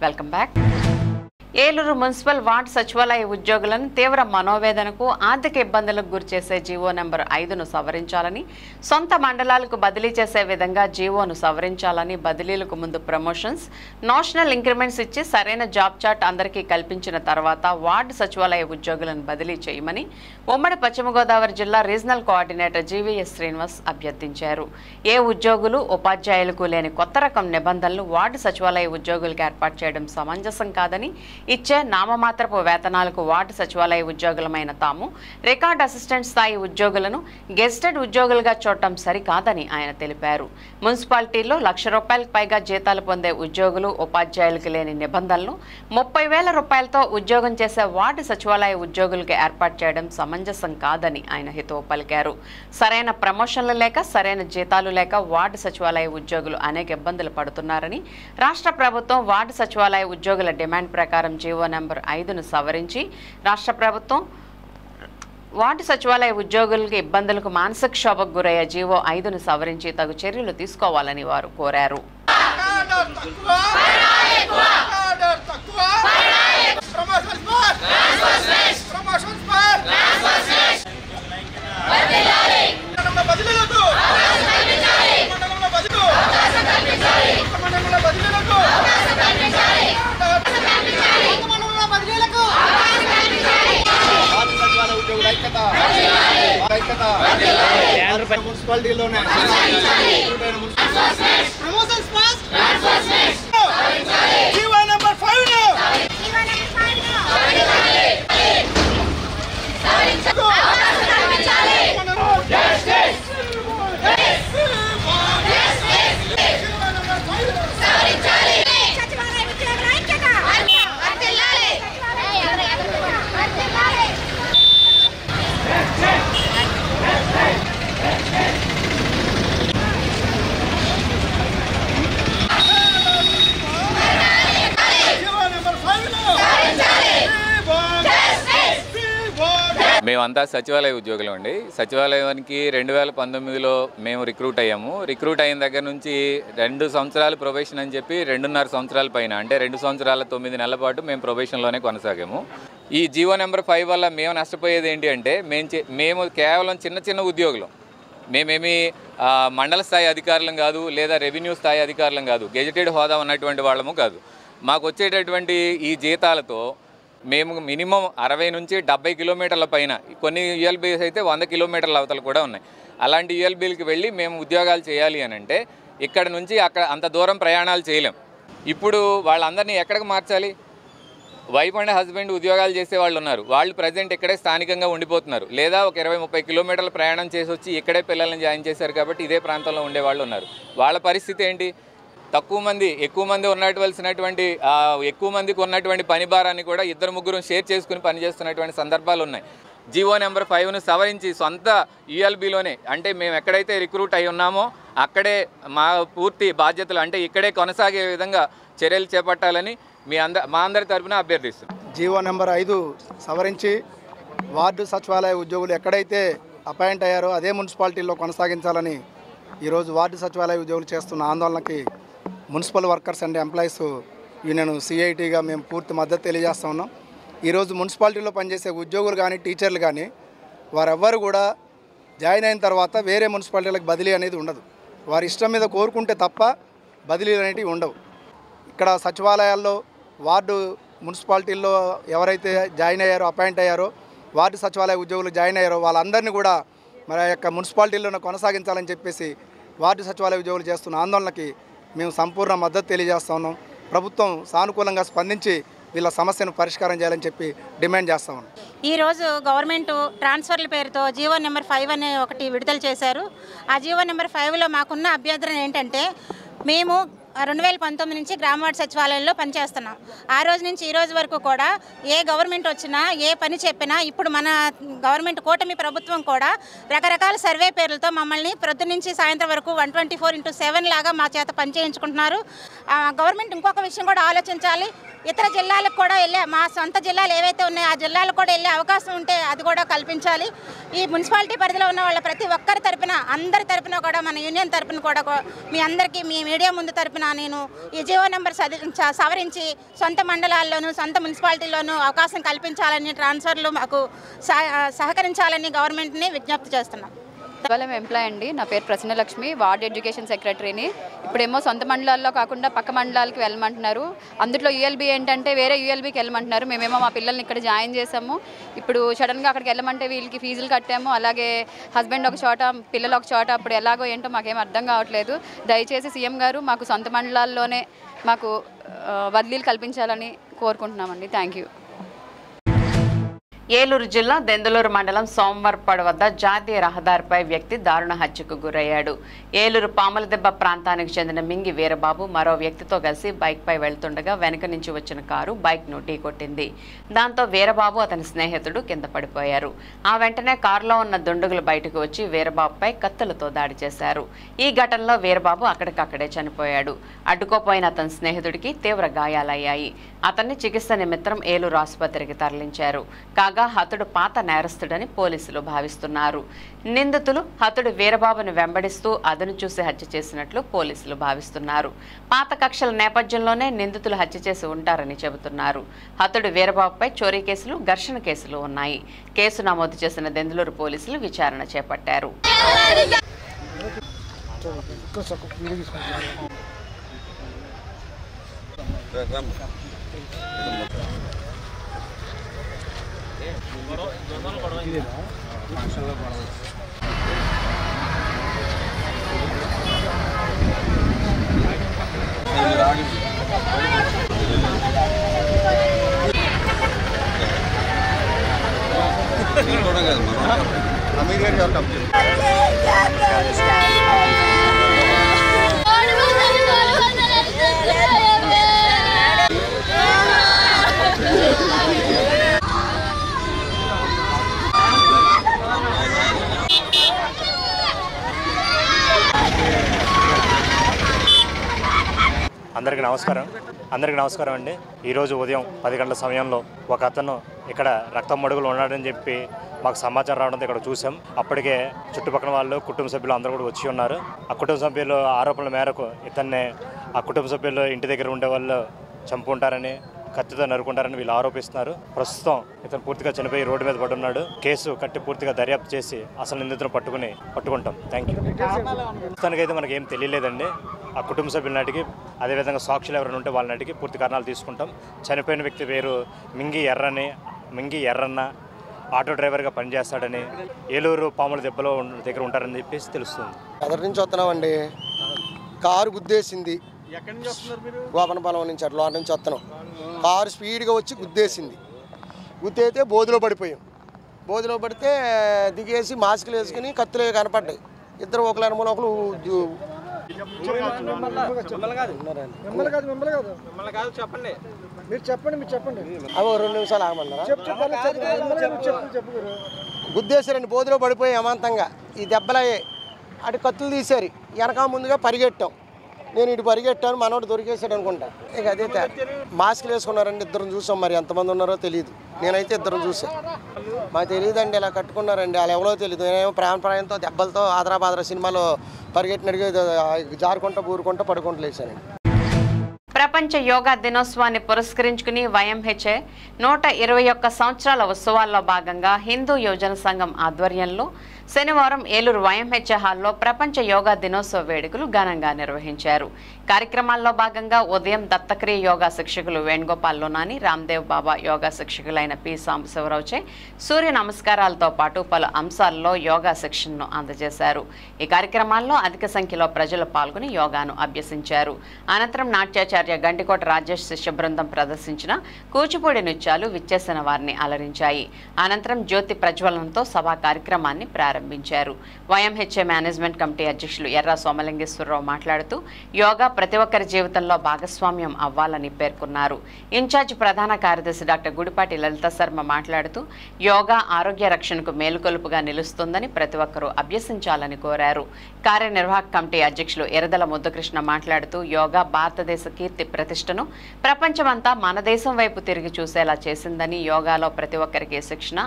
Welcome back. Eluru municipal ward సచివాలయ ఉద్యోగులను తీవ్ర మనోవేదనకు, ఆర్థిక ఇబ్బందులకు గురిచేసే జీవో నెంబర్ 5ను సవరించాలని, సొంత మండలాలకు బదిలీ చేసే విధంగా జీవోను సవరించాలని, బదిలీలకు ముందు ప్రమోషన్స్, నేషనల్ ఇంక్రిమెంట్స్ ఇచ్చి సరైన జాబ్ చార్ట్ అందరికీ కల్పించిన తర్వాత వార్డు సచివాలయ ఉద్యోగులను బదిలీ చేయమని ఉమ్మడి పశ్చిమ గోదావరి జిల్లా రీజనల్ కోఆర్డినేటర్ జీవీఎస్ శ్రీనివాస్ అభ్యర్థించారు. ఏ ఉద్యోగులు, ఉపాధ్యాయులకు లేని కొత్త రకం నిబంధనలు వార్డు సచివాలయ ఉద్యోగులకు ఏర్పాటు చేయడం సమంజసం కాదని, ఇచ్చే నామమాత్రపు వేతనాలకు వార్డు సచివాలయ ఉద్యోగులమైన తాము రికార్డ్ అసిస్టెంట్ స్థాయి ఉద్యోగులను గెజిటెడ్ ఉద్యోగులుగా చూడటం సరికాదని ఆయన తెలిపారు. మున్సిపాలిటీల్లో ₹1,00,000 పైగా జీతాలు పొందే ఉద్యోగులు, ఉపాధ్యాయులకు లేని నిబంధనలు 30,000 రూపాయలతో ఉద్యోగం చేసే వార్డు సచివాలయ ఉద్యోగులకు ఏర్పాటు చేయడం సమంజసం కాదని ఆయన హితవు పలికారు. సరైన ప్రమోషన్లు లేక, సరైన జీతాలు లేక వార్డు సచివాలయ ఉద్యోగులు అనేక ఇబ్బందులు పడుతున్నారని, రాష్ట్ర ప్రభుత్వం వార్డు సచివాలయ ఉద్యోగుల డిమాండ్ ప్రకారం జీవో నెంబర్ 5ను సవరించి రాష్ట్ర ప్రభుత్వం వార్డు సచివాలయ ఉద్యోగులకు ఇబ్బందులకు, మానసిక క్షోభకు గురయ్యే జీవో 5ను సవరించి తగు చర్యలు తీసుకోవాలని వారు కోరారు. మున్సిపాలిటీలోనే జీవో నెంబర్ 5 మేమంతా సచివాలయ ఉద్యోగులు అండి. సచివాలయానికి 2019లో మేము రిక్రూట్ అయ్యాము. రిక్రూట్ అయిన దగ్గర నుంచి 2 సంవత్సరాలు ప్రొబేషన్ అని చెప్పి 2.5 సంవత్సరాల పైన, అంటే 2 సంవత్సరాల 9 నెలల పాటు మేము ప్రొబేషన్లోనే కొనసాగాము. ఈ జీవో నెంబర్ 5 వల్ల మేము నష్టపోయేది ఏంటి అంటే, మేము కేవలం చిన్న ఉద్యోగులం. మేమేమి మండల స్థాయి అధికారులం కాదు, లేదా రెవెన్యూ స్థాయి అధికారులం కాదు, గెజిటెడ్ హోదా ఉన్నటువంటి వాళ్ళము కాదు. మాకు వచ్చేటటువంటి ఈ జీతాలతో మేము మినిమం 60 నుంచి 70 కిలోమీటర్ల పైన, కొన్ని యూఎల్బీస్ అయితే 100 కిలోమీటర్ల అవతల కూడా ఉన్నాయి. అలాంటి యూఎల్బీలకి వెళ్ళి మేము ఉద్యోగాలు చేయాలి అని అంటే ఇక్కడ నుంచి అక్కడ అంత దూరం ప్రయాణాలు చేయలేం. ఇప్పుడు వాళ్ళందరినీ ఎక్కడికి మార్చాలి? వైఫ్ అండ్ హస్బెండ్ ఉద్యోగాలు చేసే వాళ్ళు ఉన్నారు, వాళ్ళు ప్రజెంట్ ఇక్కడే స్థానికంగా ఉండిపోతున్నారు. లేదా ఒక 20-30 కిలోమీటర్ల ప్రయాణం చేసి వచ్చి ఇక్కడే పిల్లల్ని జాయిన్ చేశారు కాబట్టి ఇదే ప్రాంతంలో ఉండే వాళ్ళు ఉన్నారు. వాళ్ళ పరిస్థితి ఏంటి? ఎక్కువ మంది ఎక్కువ మందికి ఉన్నటువంటి పని భారాన్ని కూడా 2-3 షేర్ చేసుకుని పనిచేస్తున్నటువంటి సందర్భాలు ఉన్నాయి. జీవో నెంబర్ 5ను సవరించి సొంత యూఎల్బీలోనే, అంటే మేము ఎక్కడైతే రిక్రూట్ అయి ఉన్నామో అక్కడే మా పూర్తి బాధ్యతలు అంటే ఇక్కడే కొనసాగే విధంగా చర్యలు చేపట్టాలని మా అందరి తరఫున అభ్యర్థిస్తున్నాం. జీవో నెంబర్ 5 సవరించి వార్డు సచివాలయ ఉద్యోగులు ఎక్కడైతే అపాయింట్ అయ్యారో అదే మున్సిపాలిటీలో కొనసాగించాలని ఈరోజు వార్డు సచివాలయ ఉద్యోగులు చేస్తున్న ఆందోళనకి municipal workers and employees union సిఐటిగా మేము పూర్తి మద్దతు తెలియజేస్తూ ఉన్నాం. ఈరోజు మున్సిపాలిటీలో పనిచేసే ఉద్యోగులు కానీ టీచర్లు కానీ వారెవ్వరు కూడా జాయిన్ అయిన తర్వాత వేరే మున్సిపాలిటీలకు బదిలీ అనేది ఉండదు. వారి ఇష్టం మీద కోరుకుంటే తప్ప బదిలీలు అనేటివి ఉండవు. ఇక్కడ సచివాలయాల్లో వార్డు మున్సిపాలిటీల్లో ఎవరైతే జాయిన్ అయ్యారో అపాయింట్ అయ్యారో వార్డు సచివాలయ ఉద్యోగులు జాయిన్ అయ్యారో వాళ్ళందరినీ కూడా మన యొక్క మున్సిపాలిటీలోనే కొనసాగించాలని చెప్పేసి వార్డు సచివాలయ ఉద్యోగులు చేస్తున్న ఆందోళనకి మేము సంపూర్ణ మద్దతు తెలియజేస్తూ ఉన్నాం. ప్రభుత్వం సానుకూలంగా స్పందించి వీళ్ళ సమస్యను పరిష్కారం చేయాలని చెప్పి డిమాండ్ చేస్తా ఉన్నాం. ఈరోజు గవర్నమెంట్ ట్రాన్స్ఫర్ల పేరుతో జీవో నెంబర్ 5 అనే ఒకటి విడుదల చేశారు. ఆ జీవో నెంబర్ 5లో మాకున్న అభ్యర్థన ఏంటంటే, మేము 2019 నుంచి గ్రామవార్డు సచివాలయంలో పనిచేస్తున్నాం. ఆ రోజు నుంచి ఈ రోజు వరకు కూడా ఏ గవర్నమెంట్ వచ్చినా ఏ పని చెప్పినా ఇప్పుడు మన గవర్నమెంట్ కూటమి ప్రభుత్వం కూడా రకరకాల సర్వే పేర్లతో మమ్మల్ని ప్రొద్దు నుంచి సాయంత్రం వరకు 124/7 లాగా మా చేత పని చేయించుకుంటున్నారు. గవర్నమెంట్ ఇంకొక విషయం కూడా ఆలోచించాలి. ఇతర జిల్లాలకు కూడా వెళ్ళే, మా సొంత జిల్లాలు ఏవైతే ఉన్నాయో ఆ జిల్లాలకు కూడా వెళ్ళే అవకాశం ఉంటే అది కూడా కల్పించాలి. ఈ మున్సిపాలిటీ పరిధిలో ఉన్న వాళ్ళ ప్రతి ఒక్కరి తరపున, అందరి తరపున కూడా, మన యూనియన్ తరపున కూడా మీ అందరికీ, మీ మీడియా ముందు తరపున నేను ఈ జీవో నెంబర్ సవరించి సొంత మండలాల్లోనూ సొంత మున్సిపాలిటీల్లోనూ అవకాశం కల్పించాలని, ట్రాన్స్ఫర్లు మాకు సహకరించాలని గవర్నమెంట్ని విజ్ఞప్తి చేస్తున్నాం. సచివాలయం ఎంప్లాయ్ అండి. నా పేరు ప్రసన్నలక్ష్మి, వార్డ్ ఎడ్యుకేషన్ సెక్రటరీని. ఇప్పుడేమో సొంత మండలాల్లో కాకుండా పక్క మండలాలకు వెళ్ళమంటున్నారు. అందులో యూఎల్బీ ఏంటంటే వేరే యూఎల్బీకి వెళ్ళమంటున్నారు. మేమేమో మా పిల్లల్ని ఇక్కడ జాయిన్ చేసాము. ఇప్పుడు సడన్గా అక్కడికి వెళ్ళమంటే వీళ్ళకి ఫీజులు కట్టాము. అలాగే హస్బెండ్ ఒక చోట, పిల్లలు ఒక చోట. అప్పుడు ఎలాగో ఏంటో మాకేం అర్థం కావట్లేదు. దయచేసి సీఎం గారు మాకు సొంత మండలాల్లోనే మాకు బదిలీలు కల్పించాలని కోరుకుంటున్నామండి. Thank you. ఏలూరు జిల్లా దెందులూరు మండలం సోమవారపాడు వద్ద జాతీయ రహదారిపై వ్యక్తి దారుణ హత్యకు గురయ్యాడు. ఏలూరు పాములదెబ్బ ప్రాంతానికి చెందిన మింగి వీరబాబు మరో వ్యక్తితో కలిసి బైక్పై వెళ్తుండగా వెనక నుంచి వచ్చిన కారు బైక్ను ఢీకొట్టింది. దాంతో వీరబాబు అతని స్నేహితుడు కింద పడిపోయారు. ఆ వెంటనే కారులో ఉన్న దుండగులు బయటకు వచ్చి వీరబాబుపై కత్తులతో దాడి చేశారు. ఈ ఘటనలో వీరబాబు అక్కడికక్కడే చనిపోయాడు. అడ్డుకోపోయిన అతని స్నేహితుడికి తీవ్ర గాయాలయ్యాయి. అతన్ని చికిత్స నిమిత్తం ఏలూరు ఆసుపత్రికి తరలించారు. కాగా హతుడు పాత నేరస్తుడని పోలీసులు భావిస్తున్నారు. నిందితులు హతుడు వీరబాబును వెంబడిస్తూ అదను చూసి హత్య చేసినట్లు పోలీసులు భావిస్తున్నారు. పాత కక్షల నేపథ్యంలోనే నిందితులు హత్య చేసి ఉంటారని చెబుతున్నారు. హతుడు వీరబాబుపై చోరీ కేసులు, ఘర్షణ కేసులు ఉన్నాయి. కేసు నమోదు చేసిన దెందులూరు పోలీసులు విచారణ చేపట్టారు. అందరికీ నమస్కారం అండి. ఈరోజు ఉదయం 10 గంటల సమయంలో ఒక అతను ఇక్కడ రక్తం మడుగులు ఉన్నాడని చెప్పి మాకు సమాచారం రావడంతో ఇక్కడ చూసాం. అప్పటికే చుట్టుపక్కల వాళ్ళు, కుటుంబ సభ్యులు అందరూ కూడా వచ్చి ఉన్నారు. ఆ కుటుంబ సభ్యులు ఆరోపణల మేరకు ఇతన్ని ఆ కుటుంబ సభ్యులు ఇంటి దగ్గర ఉండే వాళ్ళు చంపుకుంటారని, కత్తితో నరుకుంటారని వీళ్ళు ఆరోపిస్తున్నారు. ప్రస్తుతం ఇతను పూర్తిగా చనిపోయి రోడ్డు మీద పడి ఉన్నాడు. కేసు కట్టి పూర్తిగా దర్యాప్తు చేసి అసలు నిందితులను పట్టుకుంటాం. Thank you. ప్రస్తుతానికైతే మనకి ఏం తెలియలేదండి. ఆ కుటుంబ సభ్యులనాటికి అదేవిధంగా సాక్షులు ఎవరైనా ఉంటే వాళ్ళనాటికి పూర్తి కారణాలు తీసుకుంటాం. చనిపోయిన వ్యక్తి పేరు మింగి ఎర్రన్న ఆటో డ్రైవర్గా పనిచేస్తాడని, ఏలూరు పాముల దెబ్బలో దగ్గర ఉంటారని చెప్పేసి తెలుస్తుంది. ఎదరి నుంచి వస్తున్నామండి, కారు గుద్దేసింది. ఎక్కడి నుంచి వస్తున్నారు మీరు? గోపనపాలెం నుంచి అట్లా నుంచి వస్తున్నాం. కారు స్పీడ్గా వచ్చి గుద్దేసింది. గుద్దేస్తే బోధిలో పడిపోయాం. బోధిలో పడితే దిగేసి మాస్కులు వేసుకుని కత్తులు కనపడ్డాయి. ఇద్దరు ఒకళ్ళ మూల ఒకరు చెప్పండి, మీరు చెప్పండి. అవి 2 నిమిషాలు ఆగమన్నారా? గుద్దేశారండి, బోధిలో పడిపోయి అమాంతంగా. ఈ దెబ్బలయ్యాయి. అటు కత్తులు తీశారు. వెనక ముందుగా పరిగెట్టాం. నేను ఇటు పరిగెట్టాను, మనోడు దొరికేసాడు అనుకుంటా. ఇక అదే మాస్కులు వేసుకున్నారండి. ఇద్దరు చూసాం, మరి ఎంతమంది ఉన్నారో తెలియదు. నేనైతే ఇద్దరు చూసాను. మాకు తెలియదండి, ఇలా కట్టుకున్నారండి. వాళ్ళు ఎవరో తెలియదు. నేనేమో ప్రాయంతో దెబ్బలతో ఆదరా సినిమాలో పరిగెట్టినట్టుగా జారుకుంటా బూరుకుంటా పడుకుంటూ లేచానండి. ప్రపంచ యోగా దినోత్సవాన్ని పురస్కరించుకుని వైఎంహెచ్ఏ 121 సంవత్సరాల ఉత్సవాల్లో భాగంగా హిందూ యోజన సంఘం ఆధ్వర్యంలో శనివారం ఏలూరు వైఎంహెచ్ఏ హాల్లో ప్రపంచ యోగా దినోత్సవ వేడుకలు ఘనంగా నిర్వహించారు. కార్యక్రమాల్లో భాగంగా ఉదయం దత్తక్రియ యోగా శిక్షకులు వేణుగోపాల్ లోనాని, రామ్దేవ్ బాబా యోగా శిక్షకులైన పి సాంబశివరావుచే సూర్య నమస్కారాలతో పాటు పలు అంశాల్లో యోగా శిక్షణను అందజేశారు. ఈ కార్యక్రమాల్లో అధిక సంఖ్యలో ప్రజలు పాల్గొని యోగాను అభ్యసించారు. అనంతరం నాట్యాచార్య గంటికోట రాజేష్ శిష్య బృందం ప్రదర్శించిన కూచిపూడి నృత్యాలు విచ్చేసిన వారిని అలరించాయి. అనంతరం జ్యోతి ప్రజ్వలనంతో సభా కార్యక్రమాన్ని ప్రారంభించారు. వైఎంహెచ్ఏ మేనేజ్మెంట్ కమిటీ అధ్యక్షులు ఎర్ర సోమలింగేశ్వరరావు మాట్లాడుతూ యోగా ప్రతి ఒక్కరి జీవితంలో భాగస్వామ్యం అవ్వాలని పేర్కొన్నారు. ఇన్ఛార్జ్ ప్రధాన కార్యదర్శి డాక్టర్ గుడిపాటి లలిత శర్మ మాట్లాడుతూ యోగా ఆరోగ్య రక్షణకు మేలుకొలుపుగా నిలుస్తుందని ప్రతి ఒక్కరూ అభ్యసించాలని కోరారు. కార్యనిర్వాహక కమిటీ అధ్యక్షులు ఎరదల ముద్దుకృష్ణ మాట్లాడుతూ యోగా భారతదేశ కీర్తి ప్రతిష్టను ప్రపంచమంతా మన దేశం వైపు తిరిగి చూసేలా చేసిందని, యోగాలో ప్రతి ఒక్కరికి శిక్షణ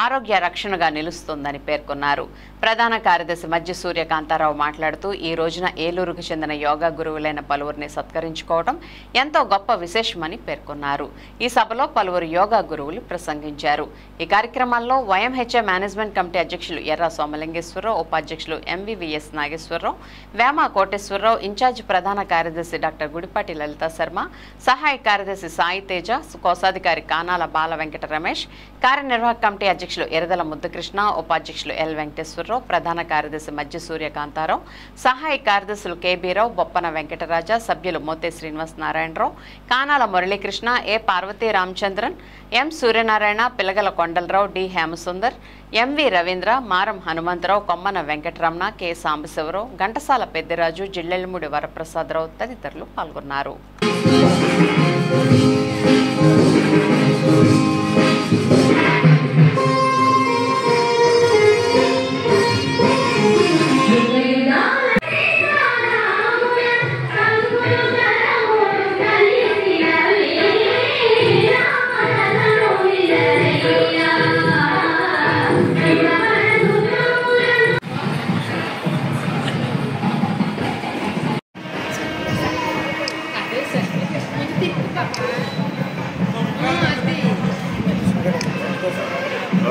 ఆరోగ్య రక్షణగా నిలుస్తుందని పేర్కొన్నారు. ప్రధాన కార్యదర్శి మధ్య సూర్యకాంతారావు మాట్లాడుతూ ఈ రోజున ఏలూరుకు చెందిన యోగా గురువులైన పలువురిని సత్కరించుకోవడం ఎంతో గొప్ప విశేషమని పేర్కొన్నారు. ఈ సభలో పలువురు యోగా గురువులు ప్రసంగించారు. ఈ కార్యక్రమాల్లో వైఎంహెచ్ఏ మేనేజ్మెంట్ కమిటీ అధ్యక్షులు ఎర్ర సోమలింగేశ్వరరావు, ఉపాధ్యక్షులు ఎంవివిఎస్ నాగేశ్వరరావు, వేమ కోటేశ్వరరావు, ఇన్ఛార్జ్ ప్రధాన కార్యదర్శి డాక్టర్ గుడిపాటి లలిత శర్మ, సహాయ కార్యదర్శి సాయి తేజ, కోశాధికారి కానాల బాల వెంకట రమేష్, కార్యనిర్వాహక కమిటీ అధ్యక్షులు ఎరదల ముద్దుకృష్ణ, ఉపాధ్యక్షులు ఎల్ వెంకటేశ్వరరావు, ప్రధాన కార్యదర్శి మధ్య సూర్యకాంతారావు, సహాయ కార్యదర్శులు కేబీరావు, బొప్పన వెంకటరాజ, సభ్యులు మోతే శ్రీనివాస్ నారాయణరావు, కానాల మురళీకృష్ణ, ఏ పార్వతీ రామచంద్రన్, ఎం సూర్యనారాయణ, పిలగల కొండలరావు, డి హేమసుందర్, ఎంవి రవీంద్ర, మారం హనుమంతరావు, కొమ్మన వెంకటరమణ, కె సాంబశివరావు, ఘంటసాల పెద్దిరాజు, జిల్లెళ్ళముడి వరప్రసాదరావు తదితరులు పాల్గొన్నారు.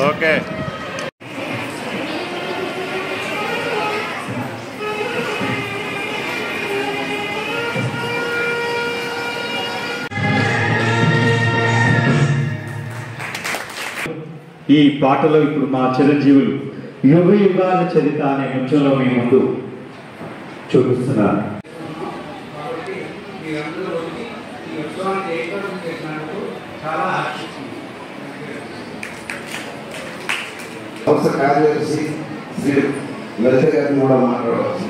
ఓకే. ఈ పాటలో ఇప్పుడు మా చిరంజీవులు యుగ యుగాల చరిత్ర అనే ముఖ్యంలో మీ ముందు చూపిస్తున్నారు. సంస్థ కార్యదర్శి శ్రీ లలిత గారిని కూడా మాట్లాడవచ్చు.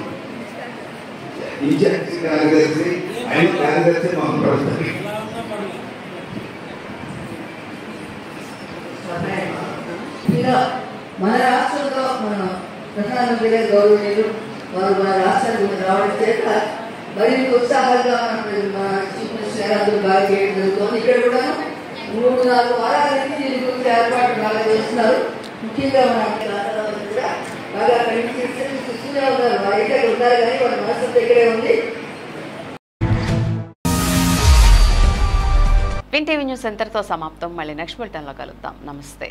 ఇన్ఛార్జి కార్యదర్శి ఆయన కార్యదర్శి మాట్లాడతారు. మన రాష్ట్రంలో మన ప్రధానమంత్రి గారు గౌరవనీయులు వారు మన రాష్ట్రానికి రావడం చేత మరింత ఉత్సాహంగా మన చీఫ్ మినిస్టర్ గారు అందరూ బాగా చేయడం జరుగుతుంది. ఇక్కడ కూడా 3-4 వారాల నుంచి దీని గురించి ఏర్పాటు బాగా చేస్తున్నారు. ముఖ్యంగా మన కూడా బాగా పనిచేస్తే చూస్తూనే ఉన్నారు. వారి ఇక్కడ ఉన్నారు కానీ వారి మనసు దగ్గరే ఉంది. విన్ టీవీ న్యూస్ సెంటర్తో సమాప్తం. మళ్ళీ నెక్స్ట్ బులెటిన్లో కలుద్దాం. నమస్తే.